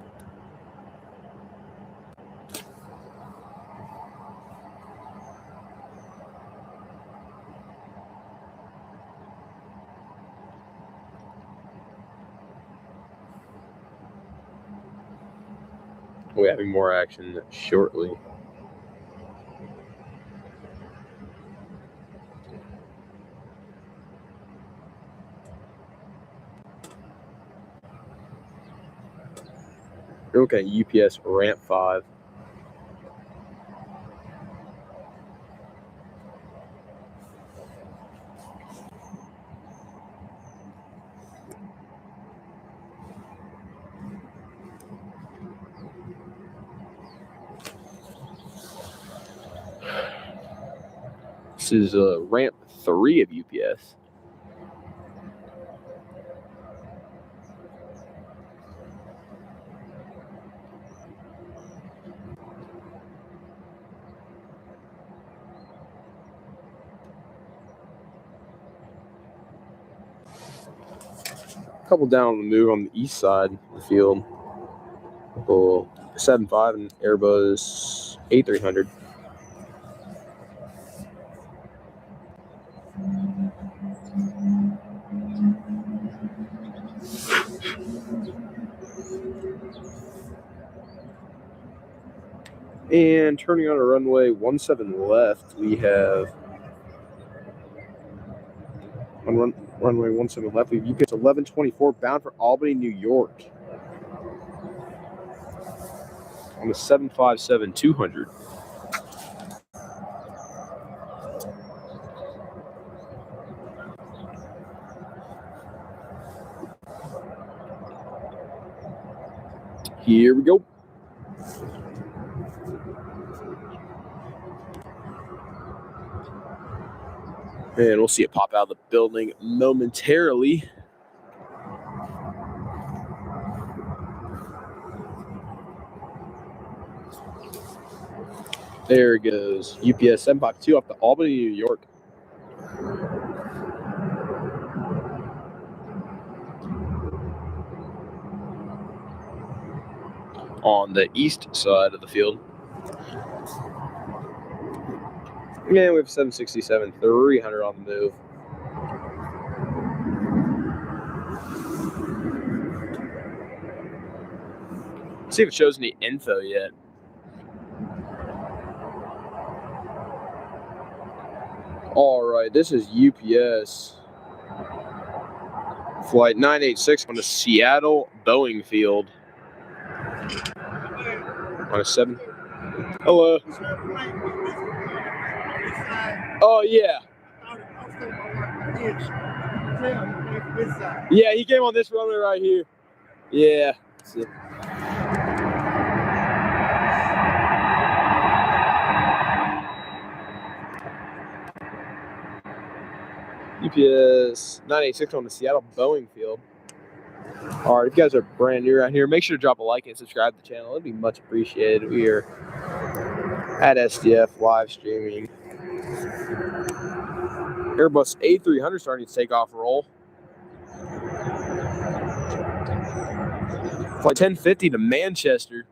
We're having more action shortly. Okay, UPS ramp 5. This is ramp 3 of UPS. A couple down on the move on the east side of the field. 7.5 and Airbus A300. And turning on a runway 17 left, we have on runway 17 left, we have UPS 1124 bound for Albany, New York. On the 757-200. Here we go. And we'll see it pop out of the building momentarily. There it goes. UPS 752 off the Albany, New York. On the east side of the field. And we have 767-300 on the move. Let's see if it shows any info yet. All right, this is UPS flight 986 on the Seattle Boeing field. On a 7. Hello. Oh, yeah. Yeah, he came on this runway right here. Yeah. UPS 986 on the Seattle Boeing field. All right, if you guys are brand new around here, make sure to drop a like and subscribe to the channel. It'd be much appreciated. We are at SDF live streaming. Airbus A300 starting to take off roll. Flight 1050 to Manchester.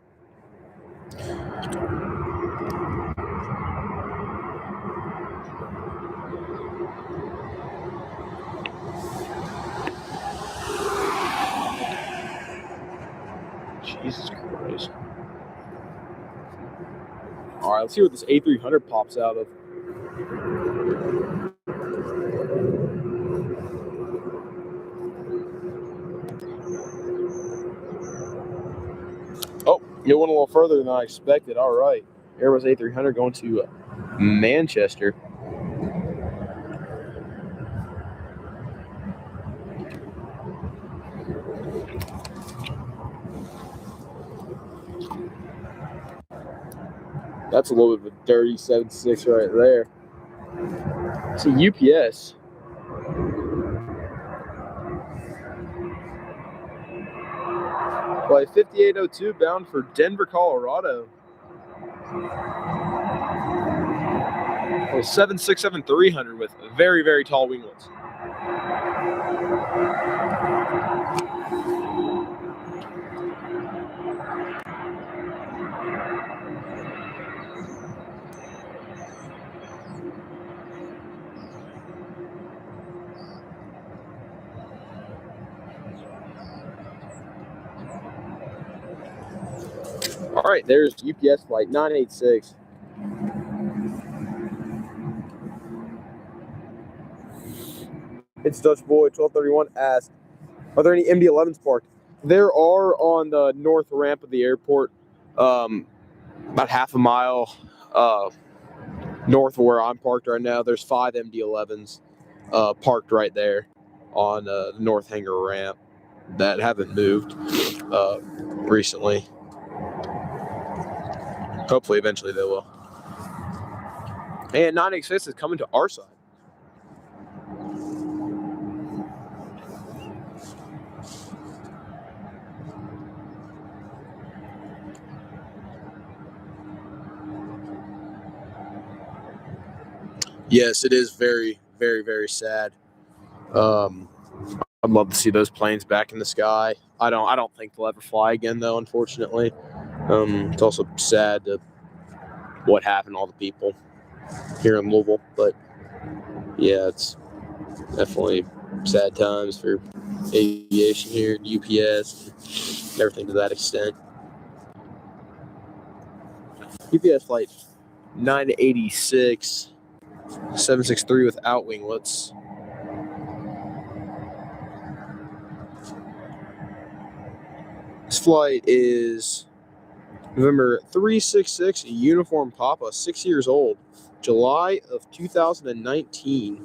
Jesus Christ. All right, let's see what this A300 pops out of. Oh, it went a little further than I expected. All right. Airbus A300 going to Manchester. That's a little bit of a dirty 7.6 right there. It's a UPS. Flight 5802 bound for Denver, Colorado. A 767-300 with very, very tall winglets. All right, there's UPS flight 986. It's Dutch Boy 1231 asked, are there any MD-11s parked? There are on the north ramp of the airport, about half a mile north of where I'm parked right now. There's 5 MD-11s parked right there on the north hangar ramp that haven't moved recently. Hopefully, eventually they will. And 986 is coming to our side. Yes, it is very, very, very sad. I'd love to see those planes back in the sky. I don't think they'll ever fly again, though. Unfortunately, it's also sad to what happened to all the people here in Louisville. But yeah, it's definitely sad times for aviation here at UPS and everything to that extent. UPS flight 986, 763 without winglets. This flight is November 366, a Uniform Papa, 6 years old, July of 2019.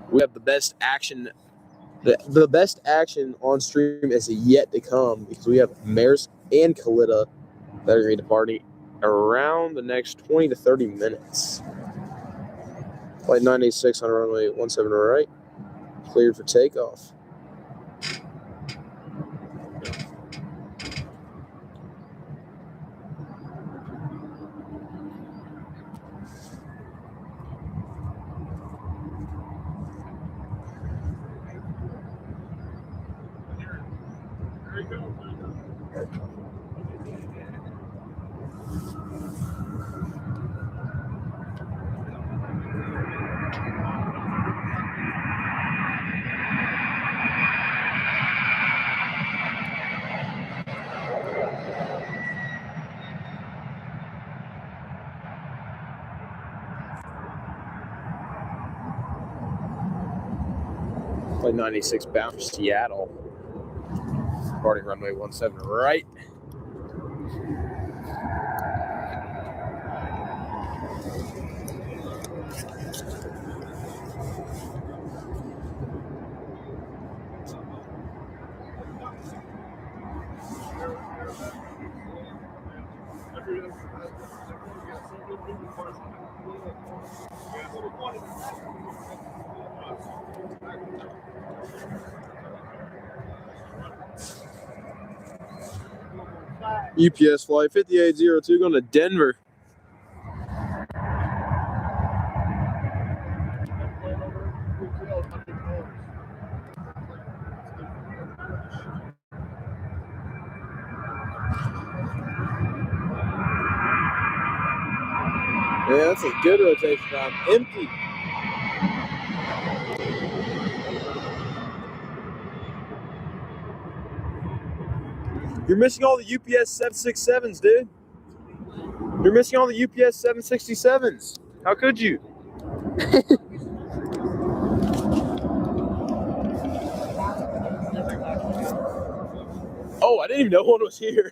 We have the best action. The best action on stream is yet to come because we have Maersk and Kalitta that are going to party around the next 20 to 30 minutes. Flight 986 on runway 17 right, cleared for takeoff. Flight 96 bound for Seattle. Departing runway 17 right. UPS flight 5802 going to Denver. Yeah, that's a good rotation time. Empty. You're missing all the UPS 767s, dude. You're missing all the UPS 767s. How could you? Oh, I didn't even know one was here.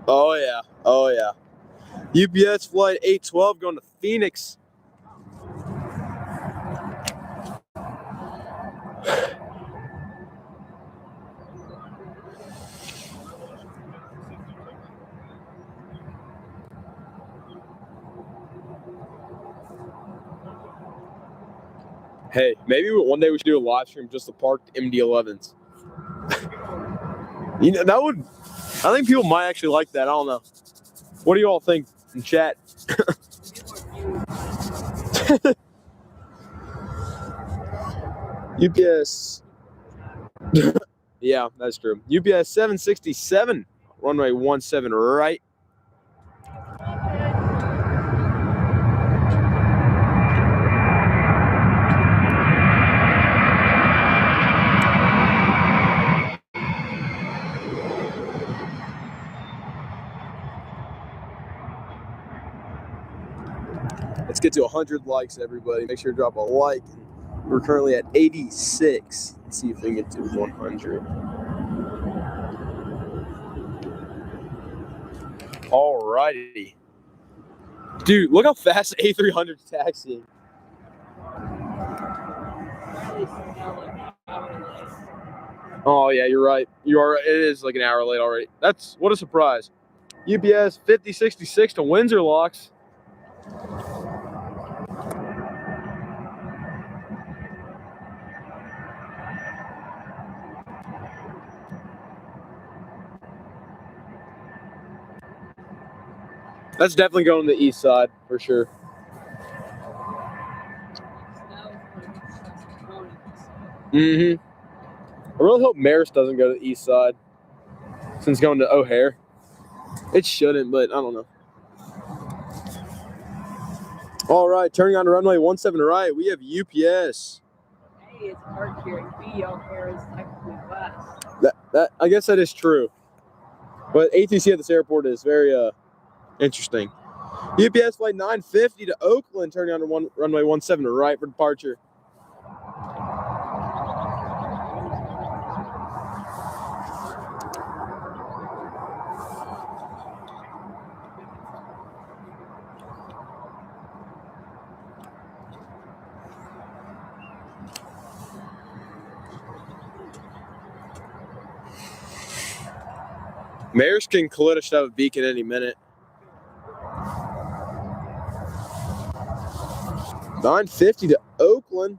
Oh, yeah. Oh, yeah. UPS flight 812 going to Phoenix. Hey, maybe one day we should do a live stream just the parked MD-11s. You know, that would, I think people might actually like that. I don't know. What do you all think in chat? UPS. Yeah, that's true. UPS 767, runway 17 right. Let's get to 100 likes, everybody. Make sure to drop a like. We're currently at 86. Let's see if we can get to 100. Alrighty. Dude, look how fast the A300's taxiing. Oh, yeah, you're right. You are. It is like an hour late already. That's, what a surprise. UPS 5066 to Windsor locks. That's definitely going to the east side for sure. I really hope Maersk doesn't go to the east side since going to O'Hare. It shouldn't, but I don't know. All right, turning on to runway 17 right, we have UPS. A is parked here, and B, O'Hare is technically west. That I guess that is true. But ATC at this airport is very interesting. UPS flight 950 to Oakland, turning on to runway 17 right for departure. Maersk and Kalitta should have a beacon any minute. 950 to Oakland.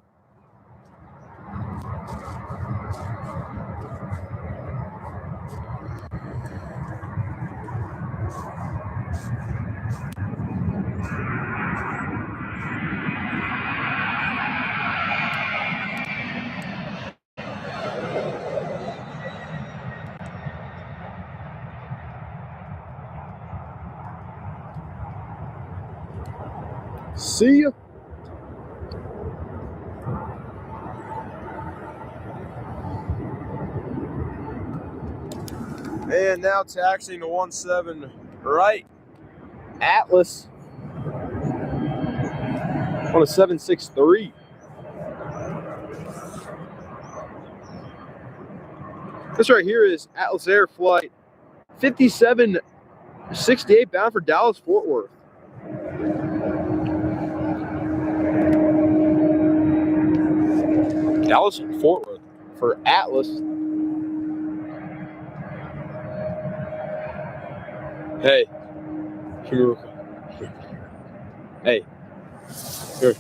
See ya. And now taxiing to 17 right. Atlas. on a 763. This right here is Atlas Air Flight 5768 bound for Dallas, Fort Worth. Dallas, Fort Worth for Atlas. Hey. Hey. Here.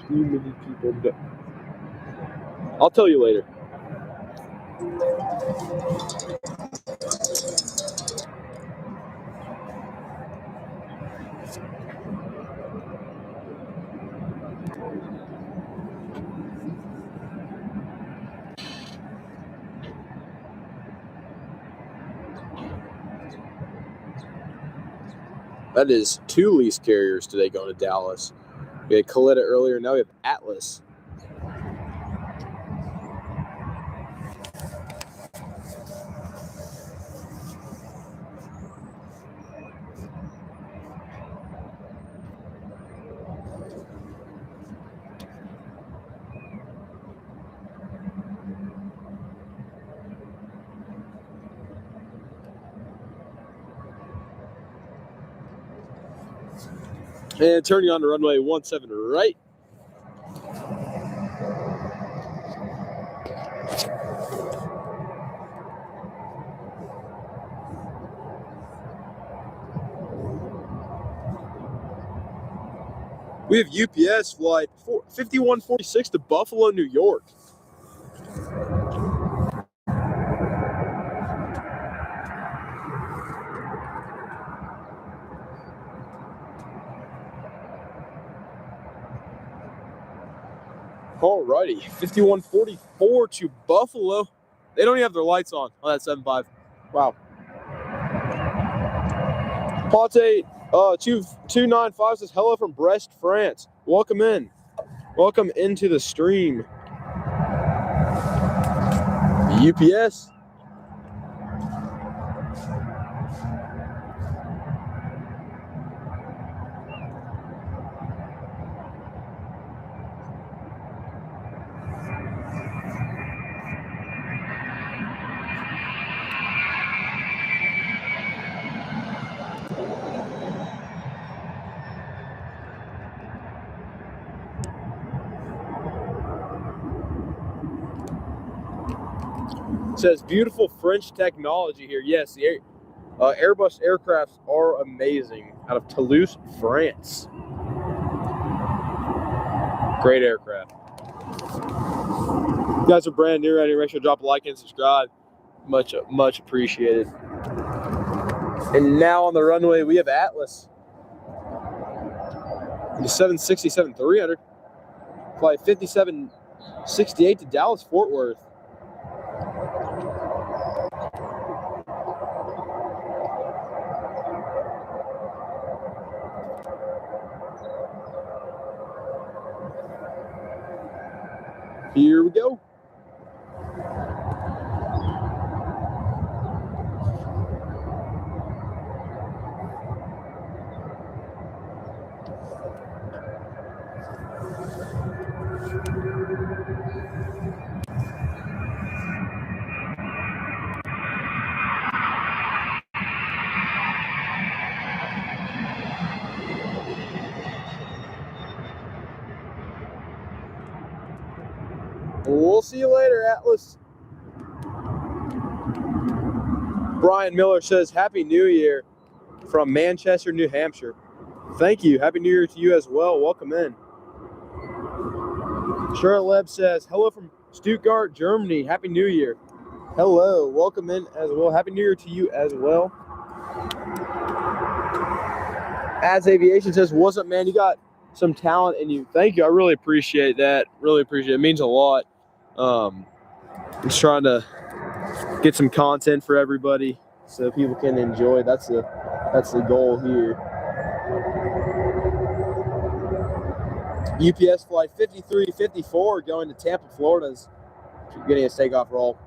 Too many people. I'll tell you later. That is 2 lease carriers today going to Dallas. We had Kalitta earlier, now we have Atlas. And turning on to runway 17 right. We have UPS flight 5146 to Buffalo, New York. Alrighty, 5144 to Buffalo. They don't even have their lights on that 7.5. Wow. Pate 295 says hello from Brest, France. Welcome in. Welcome into the stream. UPS. It says beautiful French technology here. Yes, the Airbus aircrafts are amazing. Out of Toulouse, France. Great aircraft. If you guys are brand new around here, make sure to drop a like and subscribe. Much appreciated. And now on the runway, we have Atlas. The 767-300. Flight 5768 to Dallas, Fort Worth. Here we go. We'll see you later, Atlas. Brian Miller says, Happy New Year from Manchester, New Hampshire. Thank you. Happy New Year to you as well. Welcome in. Charlotte Leb says, hello from Stuttgart, Germany. Happy New Year. Hello. Welcome in as well. Happy New Year to you as well. As Aviation says, what's up, man? You got some talent in you. Thank you. I really appreciate that. Really appreciate it. It means a lot. Just trying to get some content for everybody so people can enjoy. That's the goal here. UPS flight 5354 going to Tampa, Florida is getting a takeoff roll.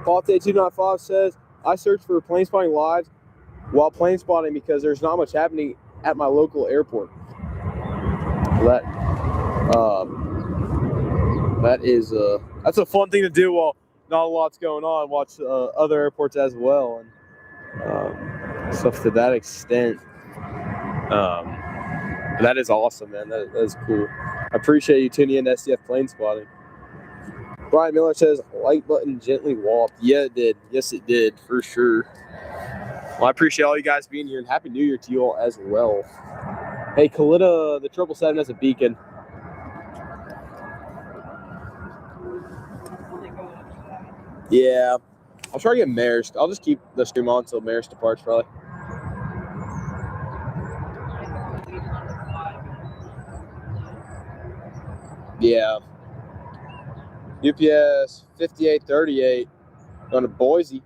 Falte295 says, I search for plane spotting lives while plane spotting because there's not much happening at my local airport. That's a fun thing to do while not a lot's going on. Watch other airports as well, and stuff to that extent. That is awesome, man. That is cool. I appreciate you tuning in to SDF Plane Spotting. Brian Miller says, like button gently walloped. Yeah, it did. Yes, it did, for sure. Well, I appreciate all you guys being here, and Happy New Year to you all as well. Hey, Kalitta, the 777 has a beacon. Yeah. I'll try to get Maersk. I'll just keep the stream on until Maersk departs, probably. Yeah. UPS 5838 going to Boise.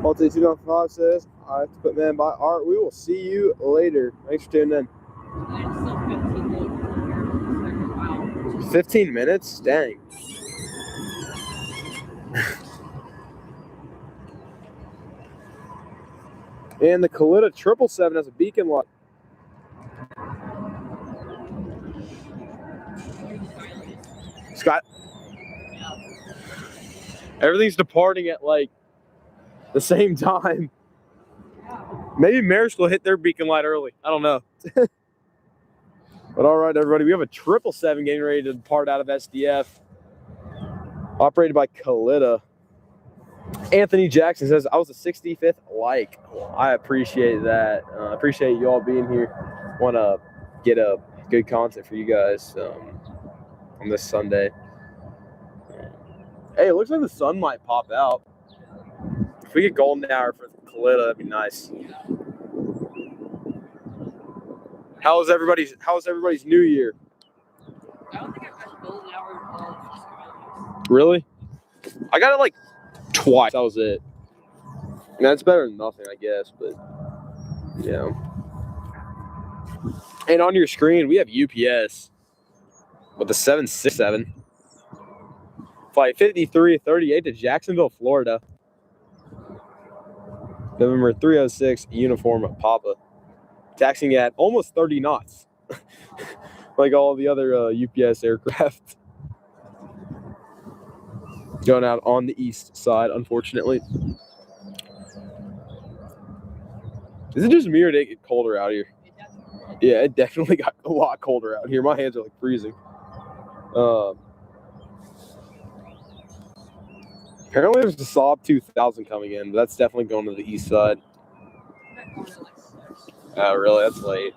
Multi295 says, I have to put man by Art. We will see you later. Thanks for tuning in. 15 minutes? Dang. And the Kalitta 777 has a beacon lock. Scott, everything's departing at like the same time. Maybe Maersk will hit their beacon light early. I don't know. But all right, everybody, we have a 777 getting ready to depart out of SDF, operated by Kalitta. Anthony Jackson says, I was a 65th like. Well, I appreciate that. I appreciate you all being here. Want to get a good content for you guys on this Sunday. Hey, it looks like the sun might pop out. If we get golden hour for Kalitta, that'd be nice. How's everybody's New Year? I don't think I've had golden hour. Really? I got it like twice. That was it. And that's better than nothing, I guess. But yeah. And on your screen, we have UPS with the 767. Flight 5338 to Jacksonville, Florida. November 306, uniform Papa. Taxiing at almost 30 knots. Like all the other UPS aircraft. Going out on the east side, unfortunately. Is it just me or did it get colder out here? Yeah, it definitely got a lot colder out here. My hands are like freezing. Apparently there's a Saab 2000 coming in, but that's definitely going to the east side. Oh, really? That's late.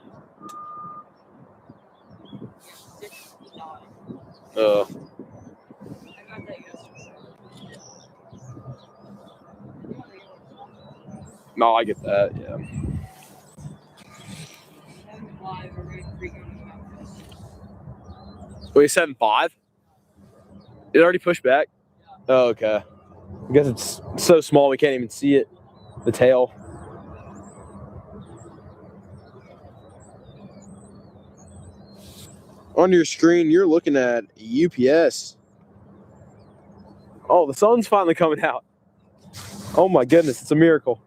No, I get that, yeah. Wait, 7.5? It already pushed back? Oh, okay. I guess it's so small we can't even see it. The tail. On your screen, you're looking at UPS. Oh, the sun's finally coming out. Oh my goodness, it's a miracle.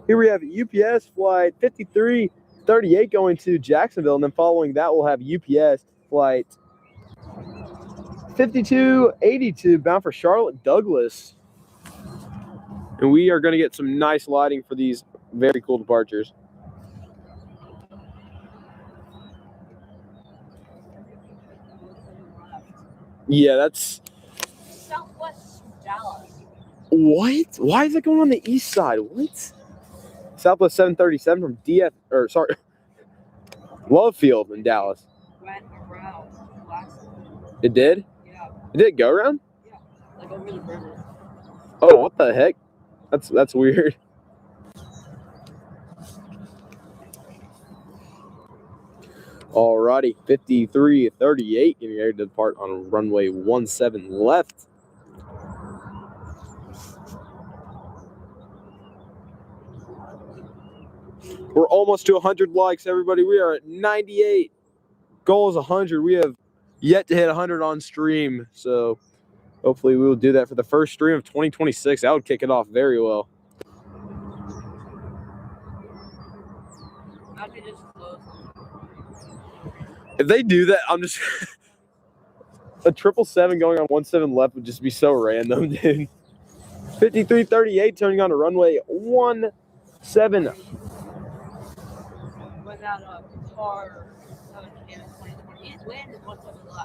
Here we have UPS flight 5338 going to Jacksonville, and then following that we'll have UPS flight 5282 bound for Charlotte Douglas. And we are going to get some nice lighting for these very cool departures. Yeah, that's Southwest Dallas. What? Why is it going on the east side? What? Southwest 737 from Love Field in Dallas. Went around. It did? Yeah. It did go around? Yeah. Like over the river. Oh, what the heck? That's weird. Alrighty, 53:38 getting ready to depart on runway 17 left. We're almost to 100 likes, everybody. We are at 98. Goal is 100. We have yet to hit 100 on stream, so hopefully we will do that for the first stream of 2026. That would kick it off very well. If they do that, I'm just a 777 going on 17 left would just be so random, dude. 53:38 turning on to runway 17.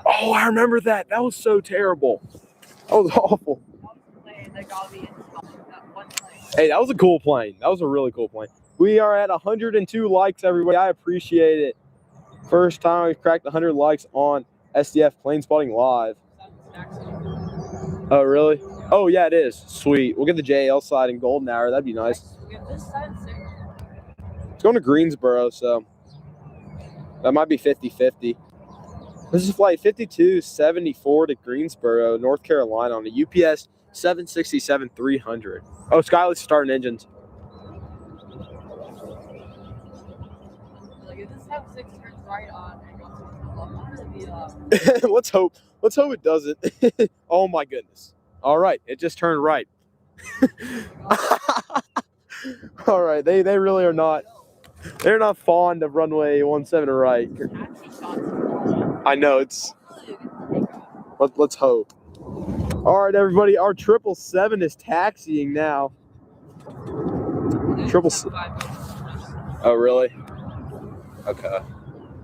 Oh, I remember that. That was so terrible. That was awful. Hey, that was a cool plane. That was a really cool plane. We are at 102 likes, everybody. I appreciate it. First time we've cracked 100 likes on SDF Plane Spotting Live. Oh, really? Oh, yeah, it is. Sweet. We'll get the JL side in golden hour. That'd be nice. It's going to Greensboro, so that might be 50-50. This is flight 5274 to Greensboro, North Carolina on a UPS 767-300. Oh, Skylight's starting engines. Let's hope it doesn't. Oh my goodness. All right, it just turned right. All right, they really are not. They're not fond of runway 17 right. I know it's. Let's hope. All right, everybody, our 777 is taxiing now. Oh, really? Okay.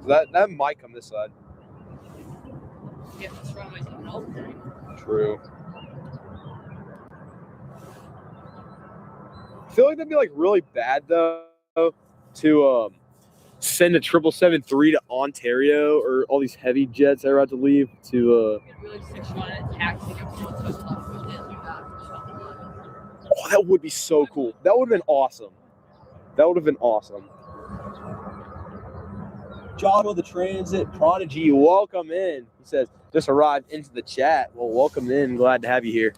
That might come this side. True. I feel like that'd be like really bad though to send a 777-3 to Ontario or all these heavy jets that are about to leave to. Oh, that would be so cool. That would have been awesome. Joshua the Transit Prodigy, welcome in. He says, just arrived into the chat. Well, welcome in. Glad to have you here.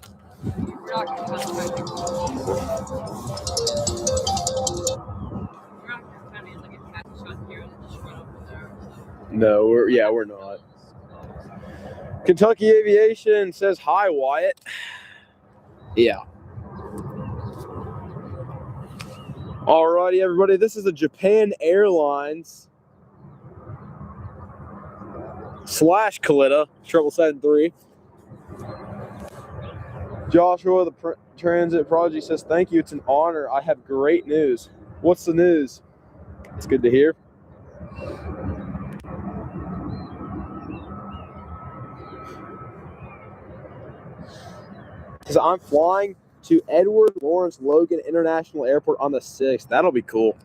No, we're not. Kentucky Aviation says, hi, Wyatt. Yeah. Alrighty, everybody. This is a Japan Airlines / Kalitta 777-3. Joshua, the Transit Prodigy, says, thank you. It's an honor. I have great news. What's the news? It's good to hear. Because I'm flying to Edward Lawrence Logan International Airport on the 6th. That'll be cool.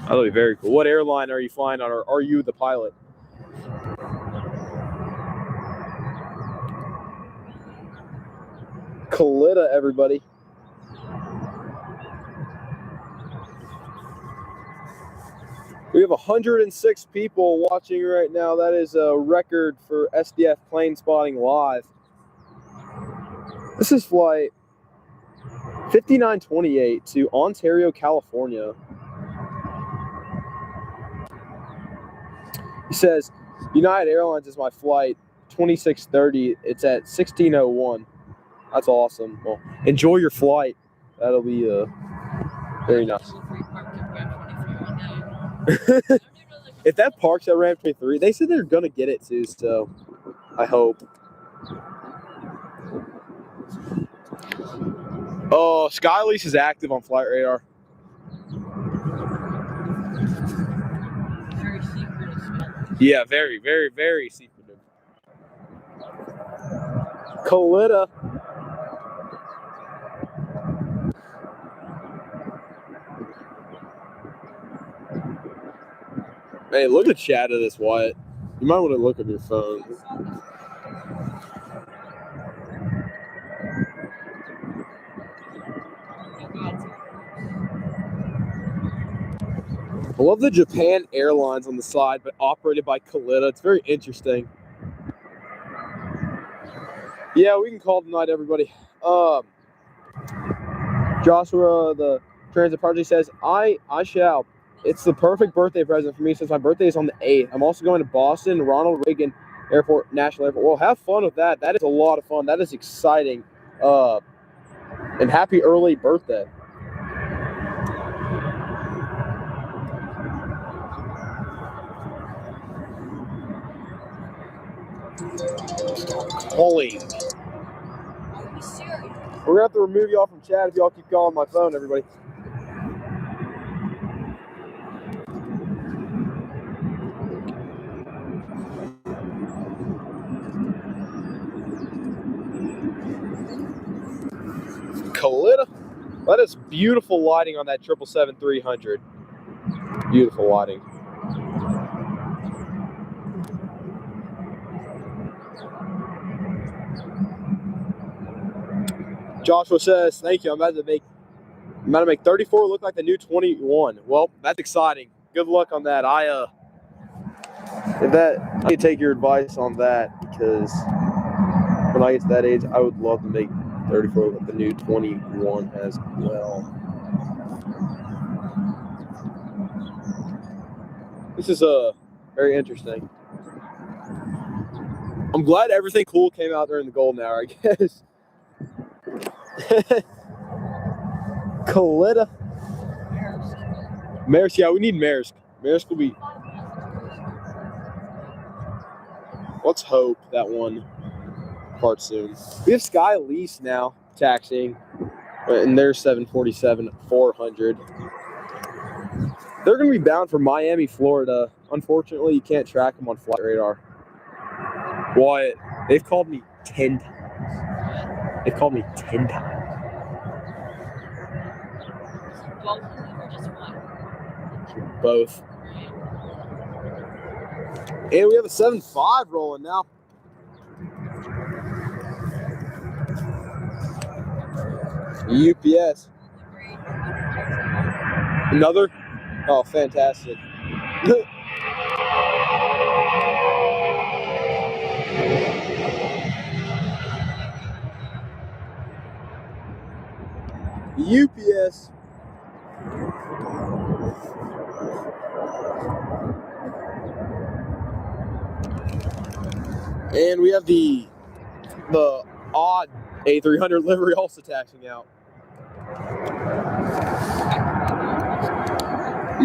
That'll be very cool. What airline are you flying on, or are you the pilot? Kalitta, everybody. We have 106 people watching right now. That is a record for SDF Plane Spotting Live. This is flight 5928 to Ontario, California. He says, United Airlines is my flight 2630. It's at 1601. That's awesome. Well, enjoy your flight. That'll be very nice. If that parks at ramp 23, they said they're gonna get it too, so I hope. Oh, Skylease is active on flight radar. Very secretive. Yeah, very, very, very secretive. Kalitta. Hey, look at the chat of this, Wyatt. You might want to look at your phone. I love the Japan Airlines on the side, but operated by Kalitta. It's very interesting. Yeah, we can call it tonight, everybody. Joshua, the Transit Project, says, I shall. It's the perfect birthday present for me since my birthday is on the 8th. I'm also going to Boston, Ronald Reagan Airport, National Airport. Well, have fun with that. That is a lot of fun. That is exciting. And happy early birthday. Calling. We're going to have to remove y'all from chat if y'all keep calling my phone, everybody. Kalitta. That is beautiful lighting on that 777-300. Beautiful lighting. Joshua says, thank you. I'm about to make 34 look like the new 21. Well, that's exciting. Good luck on that. I need to take your advice on that, because when I get to that age, I would love to make 34 look like the new 21 as well. This is very interesting. I'm glad everything cool came out during the golden hour, I guess. Kalitta. Maersk, yeah, we need Maersk. Maersk will be. Let's hope that one parts soon. We have Sky Lease now taxiing, and they're 747-400. They're going to be bound for Miami, Florida. Unfortunately, you can't track them on Flight Radar. Wyatt, they've called me 10 times. They've called me 10 times. Both. And we have a 7.5 rolling now. UPS. Another? Oh, fantastic. UPS. And we have the odd A300 livery also taxiing out.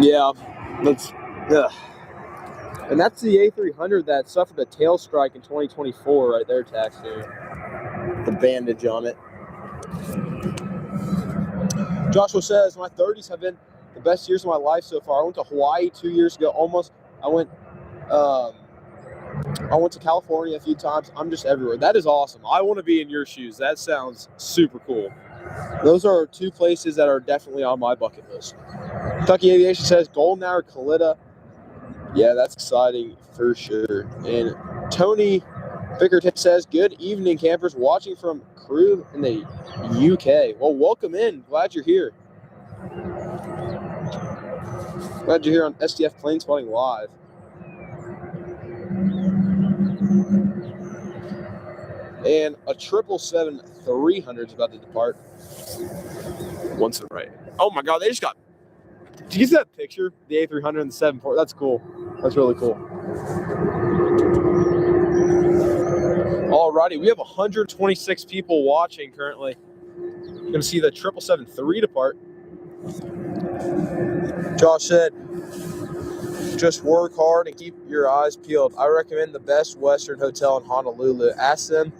Yeah, and that's the A300 that suffered a tail strike in 2024 right there, taxiing. The bandage on it. Joshua says, my 30s have been the best years of my life so far. I went to Hawaii 2 years ago, almost. I went to California a few times. I'm just everywhere. That is awesome. I want to be in your shoes. That sounds super cool. Those are two places that are definitely on my bucket list. Kentucky Aviation says, golden hour Kalitta. Yeah, that's exciting for sure. And Tony Bickerton says, good evening, campers. Watching from Crewe in the UK. Well, welcome in. Glad you're here. Glad you're here on SDF Plane Spotting Live. And a 777-300 is about to depart. Once right. Oh my God, they just got. Did you see that picture? The A300 and the 747. That's cool. That's really cool. Alrighty, we have 126 people watching currently. You're gonna see the 777-3 depart. Josh said, just work hard and keep your eyes peeled. I recommend the Best Western Hotel in Honolulu. Ask them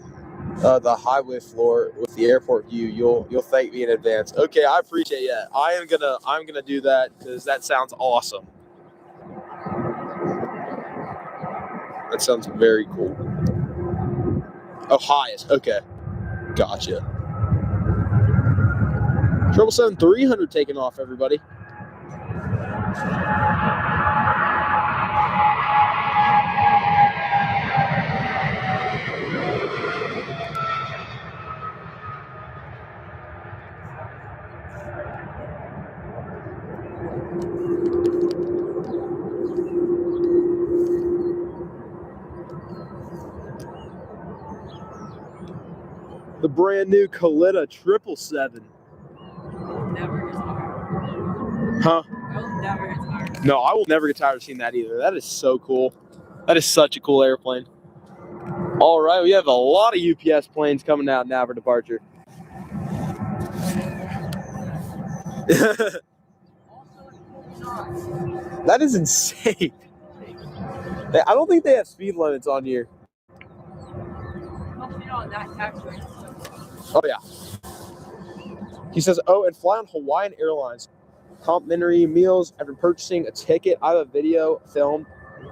the highway floor with the airport view. You'll thank me in advance. Okay, I appreciate that. I'm gonna do that because that sounds awesome. That sounds very cool. Oh, highest. Okay, gotcha. 777-300 taking off, everybody. The brand new Kalitta 777. Never get tired. Huh? I will never get tired. No, I will never get tired of seeing that either. That is so cool. That is such a cool airplane. All right, we have a lot of UPS planes coming out now for departure. That is insane. I don't think they have speed limits on here. Oh, yeah. He says, oh, and fly on Hawaiian Airlines. Complimentary meals after purchasing a ticket. I have a video filmed.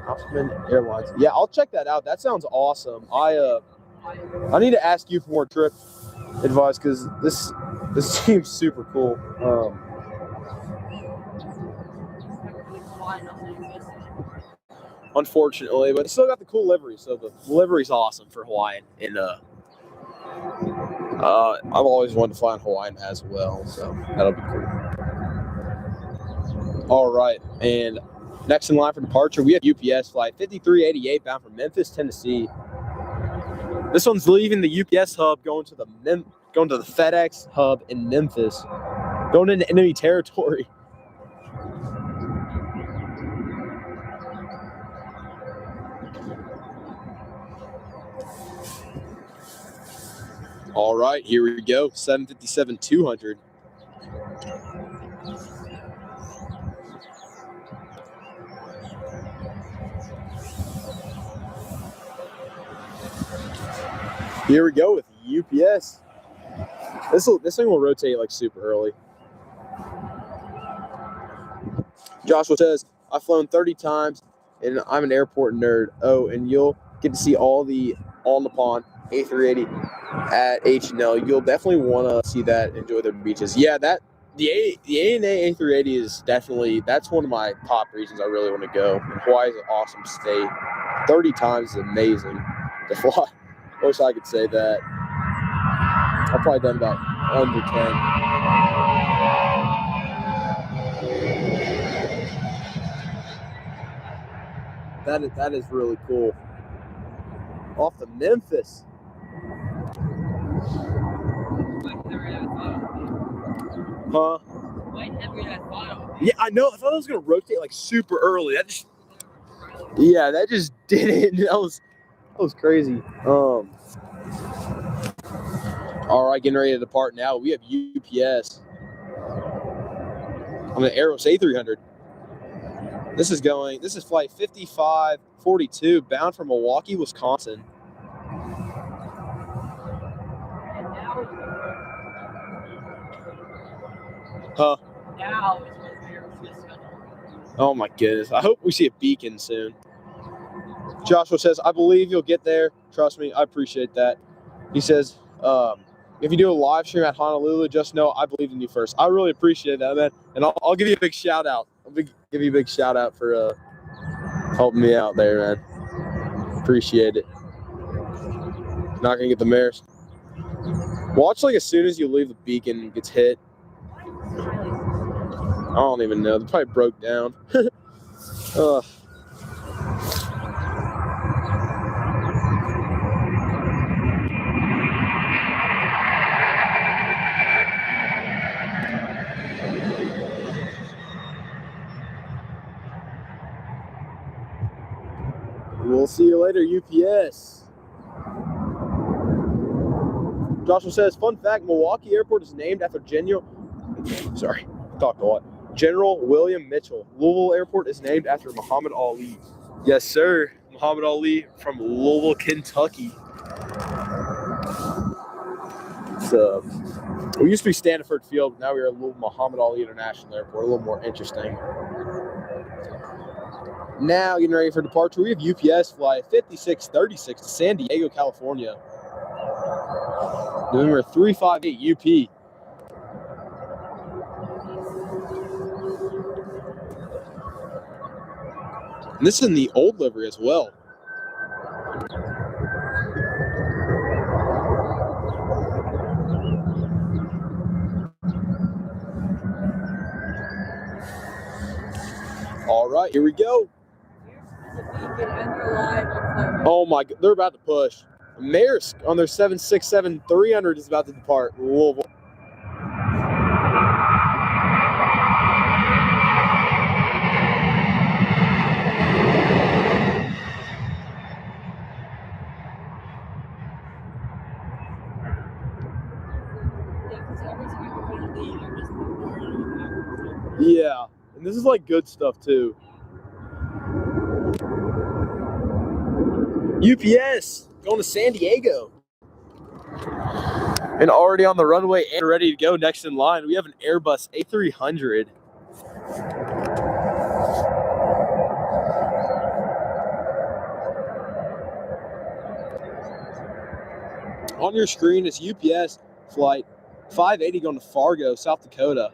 Hawaiian Airlines. Yeah, I'll check that out. That sounds awesome. I need to ask you for more trip advice because this seems super cool. Unfortunately, but it's still got the cool livery, so the livery's awesome for Hawaiian. And I've always wanted to fly on Hawaiian as well, so that'll be cool. All right, and next in line for departure, we have UPS flight 5388 bound from Memphis, Tennessee. This one's leaving the UPS hub, going to the FedEx hub in Memphis, going into enemy territory. All right, here we go. 757-200. Here we go with UPS. This thing will rotate like super early. Joshua says, I've flown 30 times and I'm an airport nerd. Oh, and you'll get to see all Nippon A380 at H&L. You'll definitely want to see that, enjoy their beaches. Yeah, the ANA A380 is definitely, that's one of my top regions I really want to go. And Hawaii is an awesome state. 30 times is amazing to fly. I wish I could say that. I've probably done about under 10. That is really cool. Off to Memphis. Huh? Yeah, I know. I thought it was gonna rotate like super early. That just didn't. That was crazy. All right, getting ready to depart now. We have UPS. I'm an Aeros A300. This is flight 5542 bound from Milwaukee, Wisconsin. Huh? Now is when Aeros gets scheduled. Oh my goodness. I hope we see a beacon soon. Joshua says, I believe you'll get there. Trust me, I appreciate that. He says, if you do a live stream at Honolulu, just know I believe in you first. I really appreciate that, man. And I'll give you a big shout out. Give you a big shout out for helping me out there, man. Appreciate it. Not gonna get the Maersk. Watch like as soon as you leave the beacon gets hit. I don't even know. They probably broke down. We'll see you later, UPS. Joshua says, fun fact, Milwaukee Airport is named after General William Mitchell. Louisville Airport is named after Muhammad Ali. Yes, sir. Muhammad Ali from Louisville, Kentucky. So, we used to be Stanford Field, but now we are at Louisville Muhammad Ali International Airport. A little more interesting. Now, getting ready for departure, we have UPS flight 5636 to San Diego, California. November 358 UP. And this is in the old livery as well. All right, here we go. Oh my, they're about to push. Maersk on their 767-300 is about to depart Louisville. Yeah, and this is like good stuff too. UPS going to San Diego. And already on the runway and ready to go. Next in line, we have an Airbus A300. On your screen is UPS flight 580 going to Fargo, South Dakota.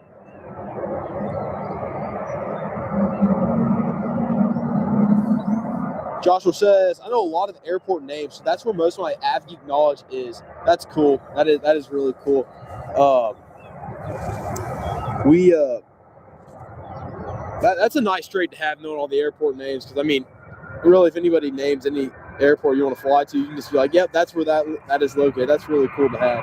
Joshua says, I know a lot of the airport names, so that's where most of my AvGeek knowledge is. That's cool. That is really cool. That's a nice trait to have, knowing all the airport names, because I mean, really, if anybody names any airport you want to fly to, you can just be like, yep, that's where that is located. That's really cool to have.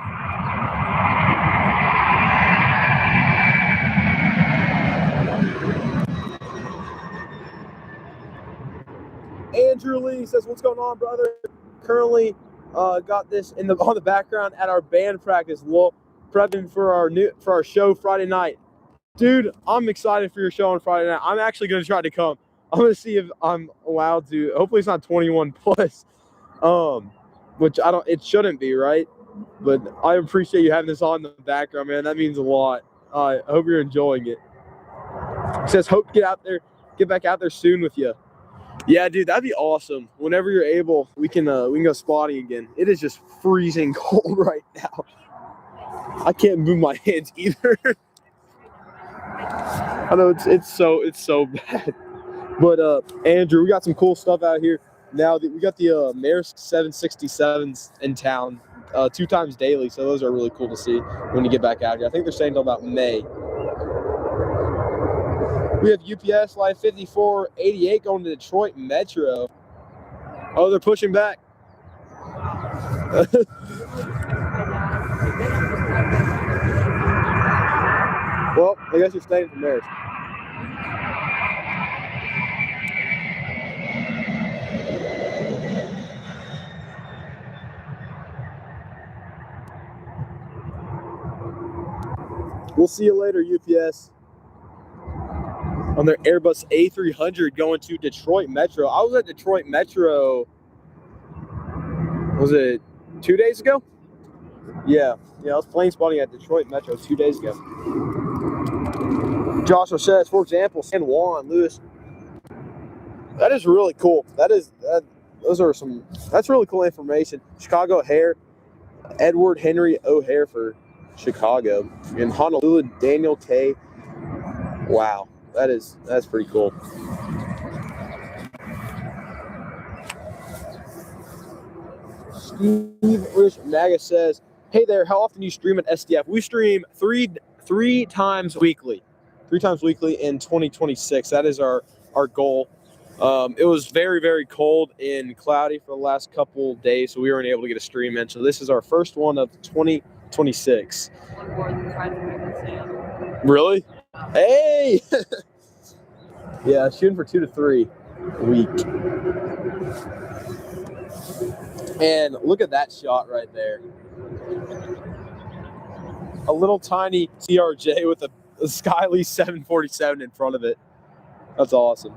Andrew Lee says, what's going on, brother? Currently got this on the background at our band practice, prepping for our show Friday night. Dude, I'm excited for your show on Friday night. I'm actually going to try to come. I'm going to see if I'm allowed to. Hopefully it's not 21 plus, which it shouldn't be, right? But I appreciate you having this on in the background, man. That means a lot. I hope you're enjoying it. It says, hope to get back out there soon with you. Yeah, dude, that'd be awesome. Whenever you're able, we can go spotting again. It is just freezing cold right now. I can't move my hands either. I know it's so bad. But Andrew, we got some cool stuff out here. Now we got the Maersk 767s in town 2 times daily, so those are really cool to see when you get back out here. I think they're staying until about May. We have UPS Flight 5488 going to Detroit Metro. Oh, they're pushing back. Well, I guess you're staying from Maersk. We'll see you later, UPS. On their Airbus A300 going to Detroit Metro. I was at Detroit Metro, was it 2 days ago? Yeah, I was plane spotting at Detroit Metro 2 days ago. Joshua says, for example, San Juan, Louis. That is really cool. That's really cool information. Chicago O'Hare, Edward Henry O'Hare for Chicago. In Honolulu, Daniel K. Wow. That's pretty cool. Steve Rich Maga says, hey there, how often do you stream at SDF? We stream three times weekly. 3 times weekly in 2026. That is our goal. It was very, very cold and cloudy for the last couple days, so we weren't able to get a stream in. So this is our first one of 2026. Really? Hey! Yeah, shooting for 2 to 3 a week. And look at that shot right there. A little tiny CRJ with a Skylee 747 in front of it. That's awesome.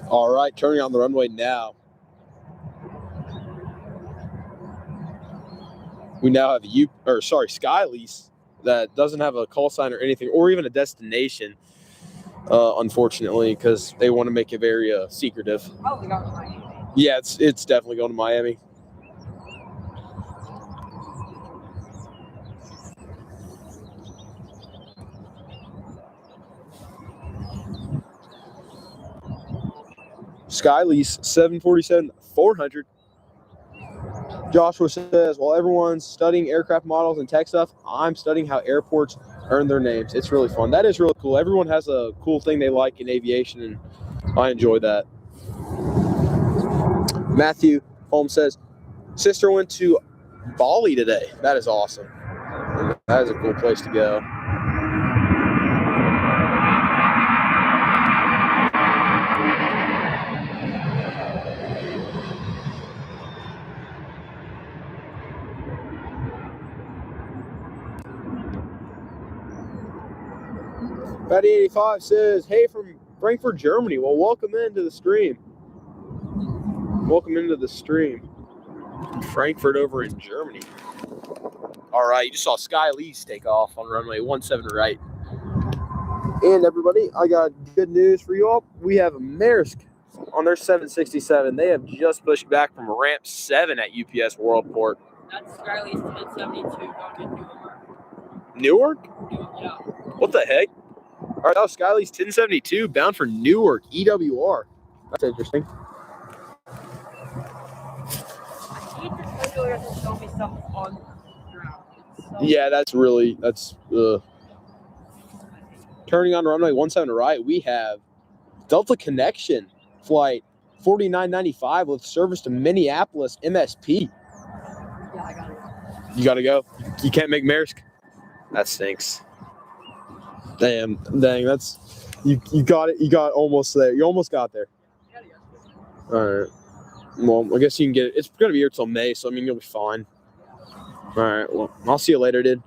All right, turning on the runway now. We now have Skylease that doesn't have a call sign or anything, or even a destination, unfortunately, because they want to make it very secretive. Probably going to Miami. Yeah, it's definitely going to Miami. Skylease 747-400. Joshua says, while everyone's studying aircraft models and tech stuff, I'm studying how airports earn their names. It's really fun. That is really cool. Everyone has a cool thing they like in aviation, and I enjoy that. Matthew Holmes says, sister went to Bali today. That is awesome. That is a cool place to go. Patty 85 says, hey, from Frankfurt, Germany. Well, welcome into the stream. Welcome into the stream. Frankfurt over in Germany. All right, you just saw Sky Lee's take off on runway 17 right. And everybody, I got good news for you all. We have Maersk on their 767. They have just pushed back from ramp 7 at UPS Worldport. That's Sky Lee's 1072 going to Newark. Newark? Yeah. What the heck? All right, that was Sky Lee's 1072 bound for Newark, EWR. That's interesting. I hate the schedule doesn't show me stuff on the ground. Yeah, that's turning on runway 17 right, we have Delta Connection flight 4995 with service to Minneapolis MSP. Yeah, I got it. You got to go? You can't make Maersk? That stinks. Dang, that's you got it. You got almost there. You almost got there. All right. Well, I guess you can get it. It's going to be here till May, so I mean, you'll be fine. All right. Well, I'll see you later, dude.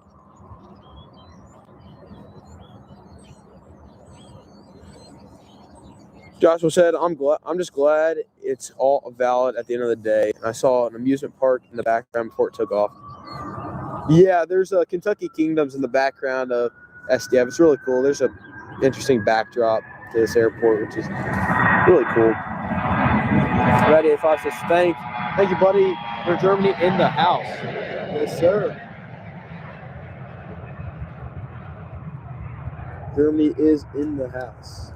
Joshua said, I'm just glad it's all valid at the end of the day. And I saw an amusement park in the background before it took off. Yeah, there's a Kentucky Kingdoms in the background of SDF. It's really cool. There's an interesting backdrop to this airport, which is really cool. Ready 85 says, thank you, buddy, for Germany in the house. Yes, sir. Germany is in the house.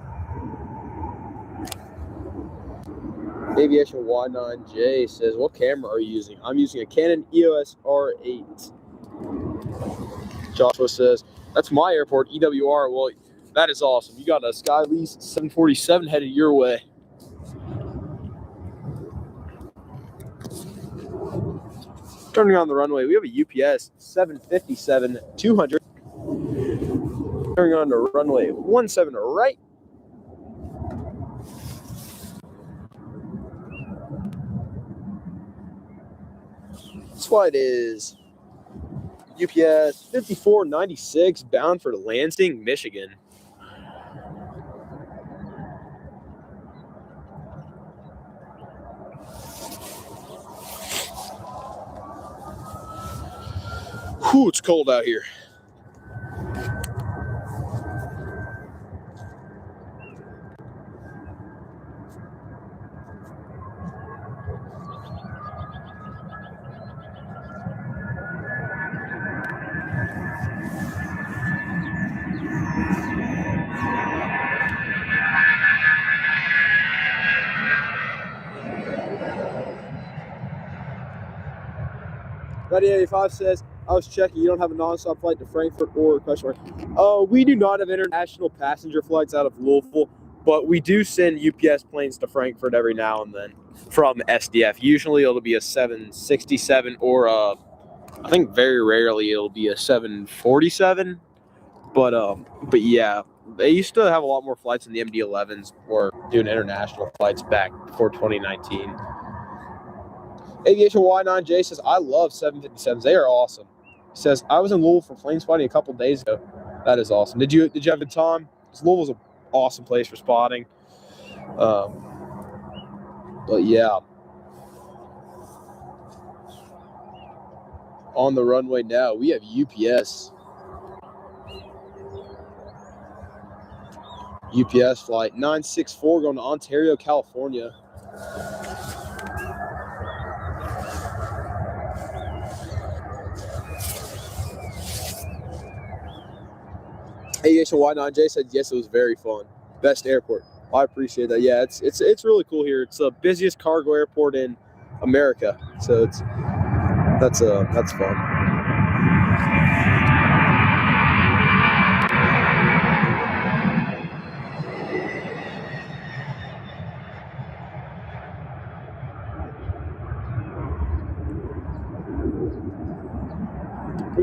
Aviation Y9J says, what camera are you using? I'm using a Canon EOS R8. Joshua says, that's my airport, EWR. Well, that is awesome. You got a Sky Lease 747 headed your way. Turning on the runway, we have a UPS 757-200. Turning on the runway 17 right. This flight is UPS 5496 bound for Lansing, Michigan. Whew, it's cold out here. Ready 85 says, I was checking, you don't have a nonstop flight to Frankfurt or question mark. We do not have international passenger flights out of Louisville, but we do send UPS planes to Frankfurt every now and then from SDF. Usually it'll be a 767 or I think very rarely it'll be a 747. But yeah, they used to have a lot more flights in the MD-11s or doing international flights back before 2019. Aviation Y9J says, I love 757s. They are awesome. He says, I was in Louisville for plane spotting a couple days ago. That is awesome. Did you have a good time? Louisville's an awesome place for spotting. But yeah. On the runway now, we have UPS. UPS flight 964 going to Ontario, California. Aviation Y9J said, yes, it was very fun. Best airport. I appreciate that. Yeah, it's really cool here. It's the busiest cargo airport in America. So that's fun.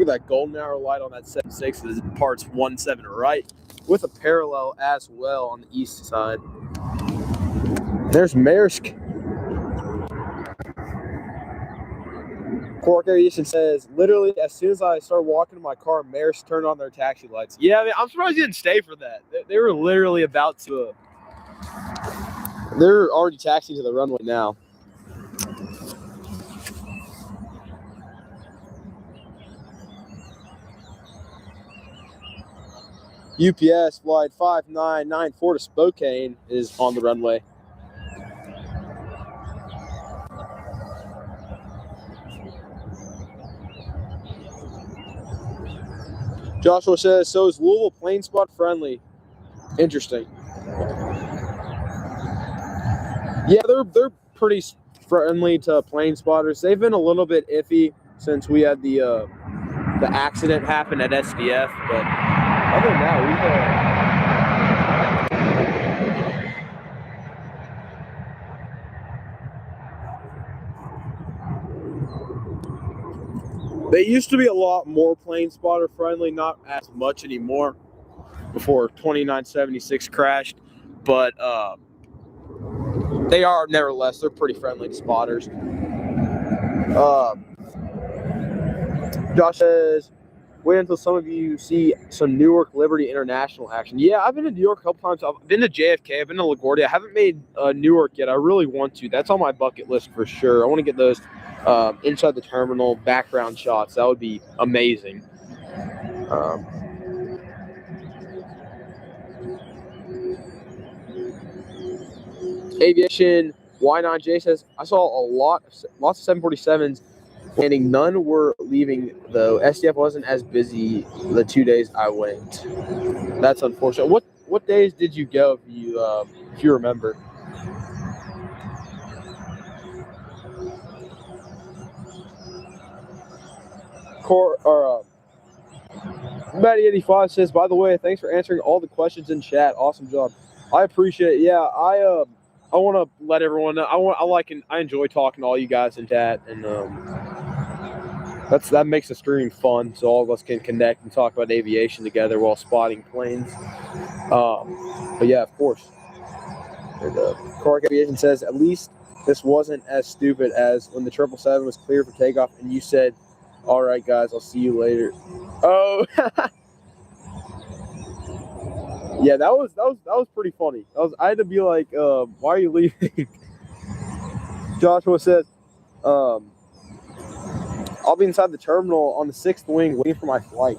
at that golden hour light on that 7.6. It departs 17 right with a parallel as well on the east side. There's Maersk. Cork Aviation says, literally, as soon as I started walking to my car, Maersk turned on their taxi lights. Yeah, I mean, I'm surprised you didn't stay for that. They were literally about to. They're already taxiing to the runway now. UPS flight 5994 to Spokane is on the runway. Joshua says, so is Louisville plane spot friendly? Interesting. Yeah, they're pretty friendly to plane spotters. They've been a little bit iffy since we had the accident happen at SDF, but other than that, they used to be a lot more plane spotter friendly, not as much anymore before 2976 crashed, but they are nevertheless, they're pretty friendly to spotters. Josh says, wait until some of you see some Newark Liberty International action. Yeah, I've been to New York a couple times. I've been to JFK. I've been to LaGuardia. I haven't made Newark yet. I really want to. That's on my bucket list for sure. I want to get those inside the terminal background shots. That would be amazing. Aviation Y9J says, I saw lots of 747s landing. None were leaving, though. SDF wasn't as busy the 2 days I went. That's unfortunate. What days did you go, if you remember? Matty85 says, by the way, thanks for answering all the questions in chat. Awesome job. I appreciate it. Yeah, I want to let everyone know. I enjoy talking to all you guys in chat, and that makes the stream fun, so all of us can connect and talk about aviation together while spotting planes. But yeah, of course. And Cork Aviation says, at least this wasn't as stupid as when the 777 was clear for takeoff and you said, all right, guys, I'll see you later. Oh, yeah, that was pretty funny. I had to be like, why are you leaving? Joshua says, I'll be inside the terminal on the 6th wing waiting for my flight.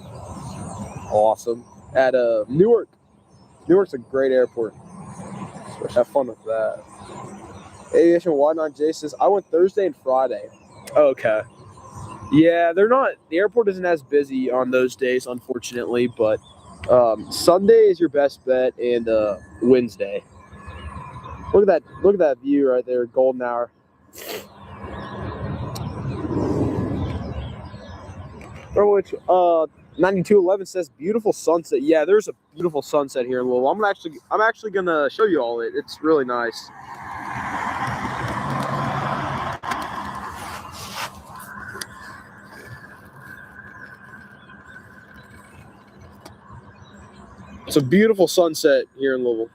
Awesome. At Newark. Newark's a great airport. So have fun with that. Aviation Y9J says, I went Thursday and Friday. Okay. Yeah, the airport isn't as busy on those days, unfortunately, but Sunday is your best bet, and Wednesday. Look at that view right there, golden hour. Which 9211 says beautiful sunset. Yeah, there's a beautiful sunset here in Louisville. I'm actually gonna show you all it. It's really nice. It's a beautiful sunset here in Louisville.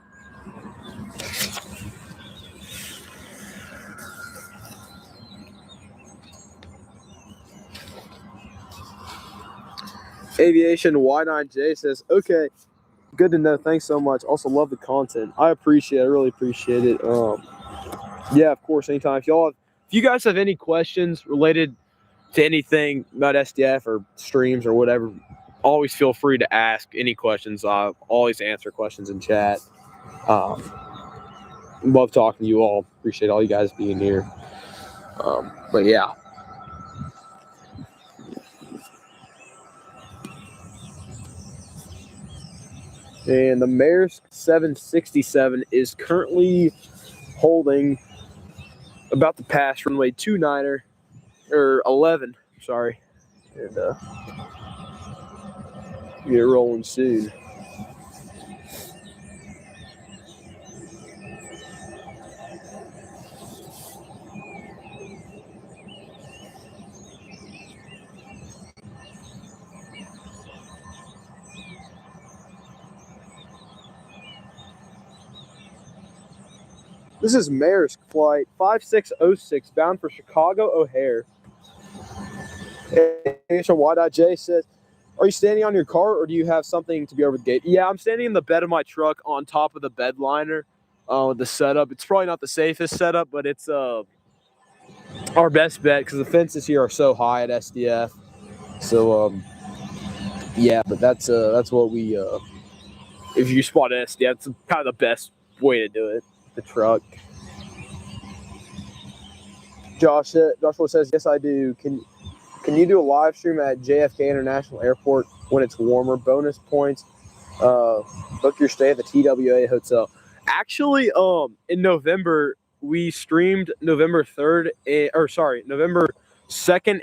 Aviation Y9J says, okay, good to know. Thanks so much. Also love the content. I really appreciate it. Yeah, of course, anytime. If you guys have any questions related to anything about SDF or streams or whatever, always feel free to ask any questions. I always answer questions in chat. Love talking to you all. Appreciate all you guys being here. But yeah. And the Maersk 767 is currently holding about to pass runway 29er or 11. Sorry, and get rolling soon. This is Maersk flight 5606 bound for Chicago O'Hare. Y.J says, are you standing on your car or do you have something to be over the gate? Yeah, I'm standing in the bed of my truck on top of the bed liner. The setup. It's probably not the safest setup, but it's our best bet because the fences here are so high at SDF. So yeah, but that's what we if you spot at SDF, it's kind of the best way to do it. The truck. Joshua says, yes, I do. Can you do a live stream at JFK International Airport when it's warmer? Bonus points. Book your stay at the TWA hotel. Actually, in November we streamed November 2nd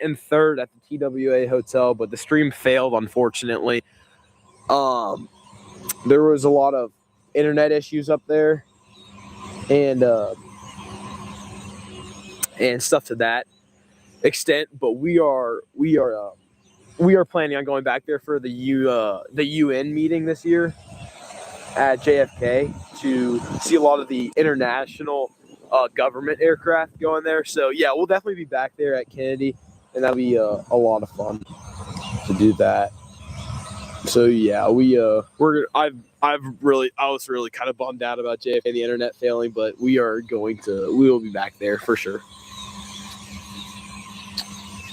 and 3rd at the TWA hotel, but the stream failed unfortunately. There was a lot of internet issues up there, and stuff to that extent. But we are planning on going back there for the UN meeting this year at JFK to see a lot of the international government aircraft going there. So yeah, we'll definitely be back there at Kennedy, and that'll be a lot of fun to do that. So yeah, I was really kind of bummed out about JFK and the internet failing, but we will be back there for sure.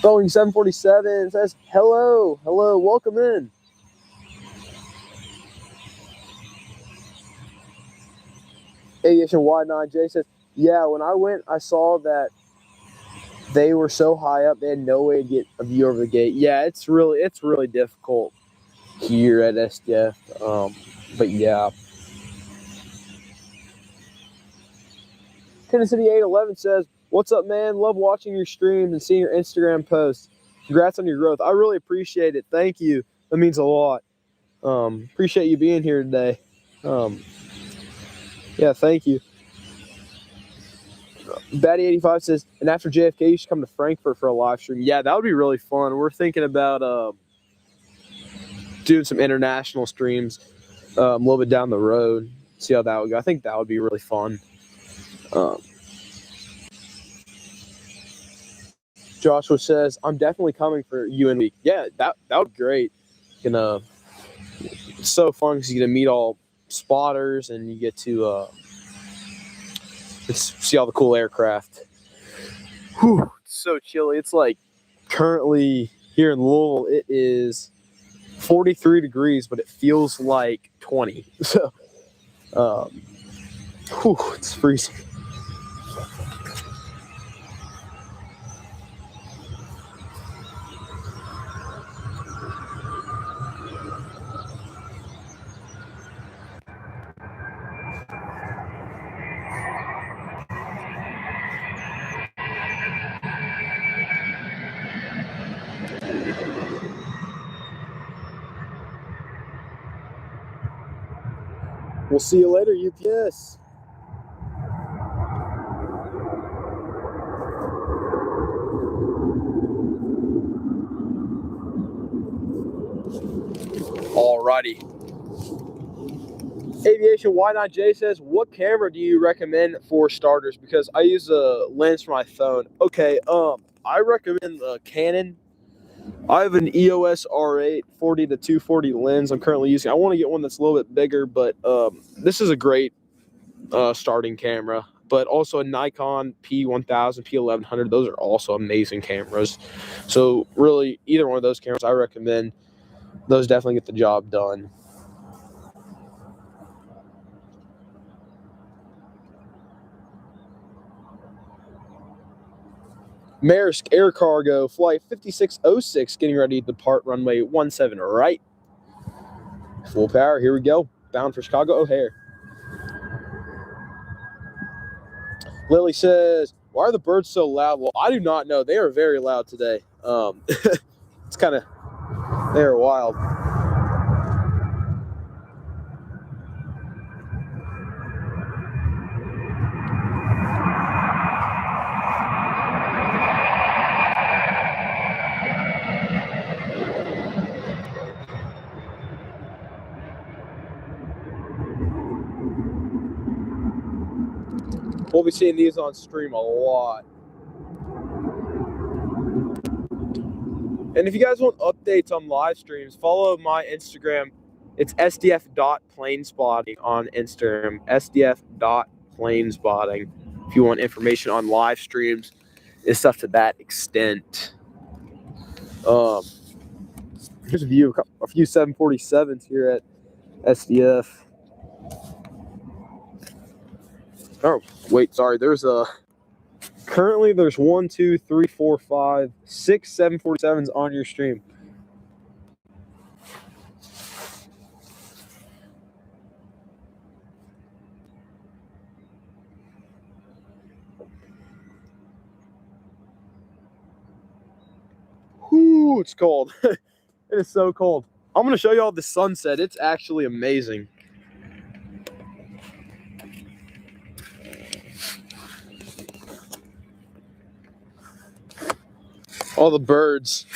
Boeing 747 says, hello, welcome in. Aviation Y9J says, yeah, when I went, I saw that they were so high up, they had no way to get a view over the gate. Yeah, it's really difficult here at SDF. But yeah. Tennessee 811 says, what's up, man? Love watching your streams and seeing your Instagram posts. Congrats on your growth. I really appreciate it. Thank you. That means a lot. Appreciate you being here today. Yeah, thank you. Batty85 says, and after JFK, you should come to Frankfurt for a live stream. Yeah, that would be really fun. We're thinking about doing some international streams a little bit down the road. See how that would go. I think that would be really fun. Joshua says, I'm definitely coming for UN Week. Yeah, that would be great. It's so fun because you get to meet all spotters and you get to see all the cool aircraft. Whew, it's so chilly. It's like currently here in Louisville, it is 43 degrees, but it feels like 20. So, it's freezing. We'll see you later, UPS. Alrighty. Aviation Y9J says, what camera do you recommend for starters? Because I use a lens for my phone. Okay, I recommend the Canon. I have an EOS R8 40-240 lens I'm currently using. I want to get one that's a little bit bigger, but this is a great starting camera. But also a Nikon P1000, P1100. Those are also amazing cameras. So really, either one of those cameras I recommend. Those definitely get the job done. Maersk Air Cargo Flight 5606 getting ready to depart runway 17 right. Full power, here we go. Bound for Chicago O'Hare. Lily says, why are the birds so loud? Well, I do not know. They are very loud today. It's kind of, they are wild. We'll be seeing these on stream a lot. And if you guys want updates on live streams, follow my Instagram. It's sdf.planespotting on Instagram. sdf.planespotting. If you want information on live streams and stuff to that extent. Here's a view of a few 747s here at SDF. Oh, wait, sorry. Currently there's 1, 2, 3, 4, 5, 6 747s on your stream. Whoo, it's cold. It is so cold. I'm going to show you all the sunset. It's actually amazing. All the birds.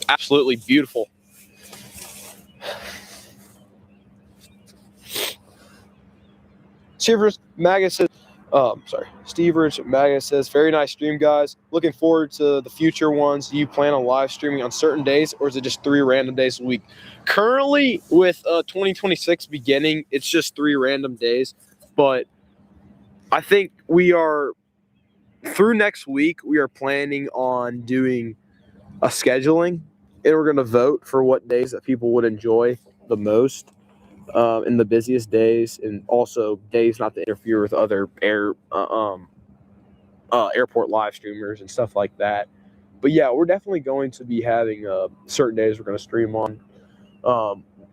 Absolutely beautiful. Steve Magus says, very nice stream, guys. Looking forward to the future ones. Do you plan on live streaming on certain days, or is it just 3 random days a week? Currently, with 2026 beginning, it's just 3 random days. But I think through next week, we are planning on doing a scheduling, and we're going to vote for what days that people would enjoy the most. In the busiest days, and also days not to interfere with other airport live streamers and stuff like that. But yeah, we're definitely going to be having certain days we're going to stream on.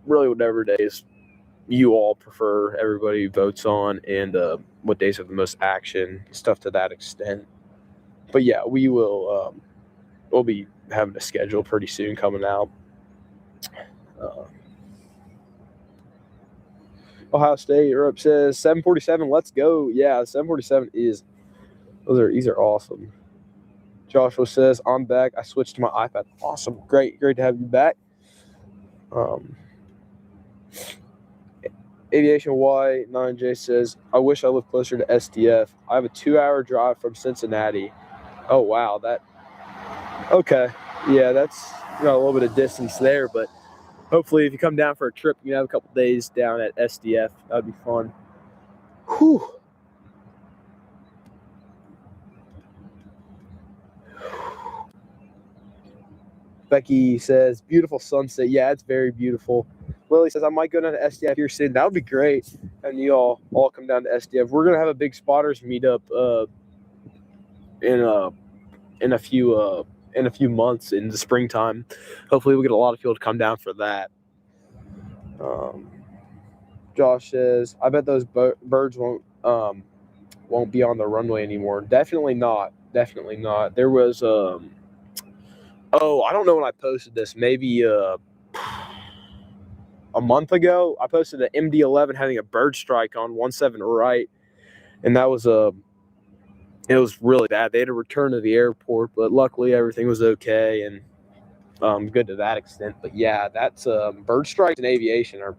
Really, whatever days you all prefer, everybody votes on, and what days have the most action, stuff to that extent. But yeah, we'll be having a schedule pretty soon coming out. Ohio State Europe says 747. Let's go. Yeah, 747 these are awesome. Joshua says, I'm back. I switched to my iPad. Awesome. Great to have you back. Aviation Y9J says, I wish I lived closer to SDF. I have a 2-hour drive from Cincinnati. Oh wow, okay. Yeah, that's a little bit of distance there, but hopefully, if you come down for a trip, you can have a couple days down at SDF. That would be fun. Whew. Becky says, beautiful sunset. Yeah, it's very beautiful. Lily says, I might go down to SDF here soon. That would be great. And you all come down to SDF. We're going to have a big spotters meetup in a few months in the springtime. Hopefully, we'll get a lot of people to come down for that. Josh says, I bet those birds won't be on the runway anymore. Definitely not. There was I don't know when I posted this. Maybe a month ago, I posted an MD-11 having a bird strike on 17 right, and that was it was really bad. They had to return to the airport, but luckily everything was okay and good to that extent. But yeah, that's bird strikes in aviation are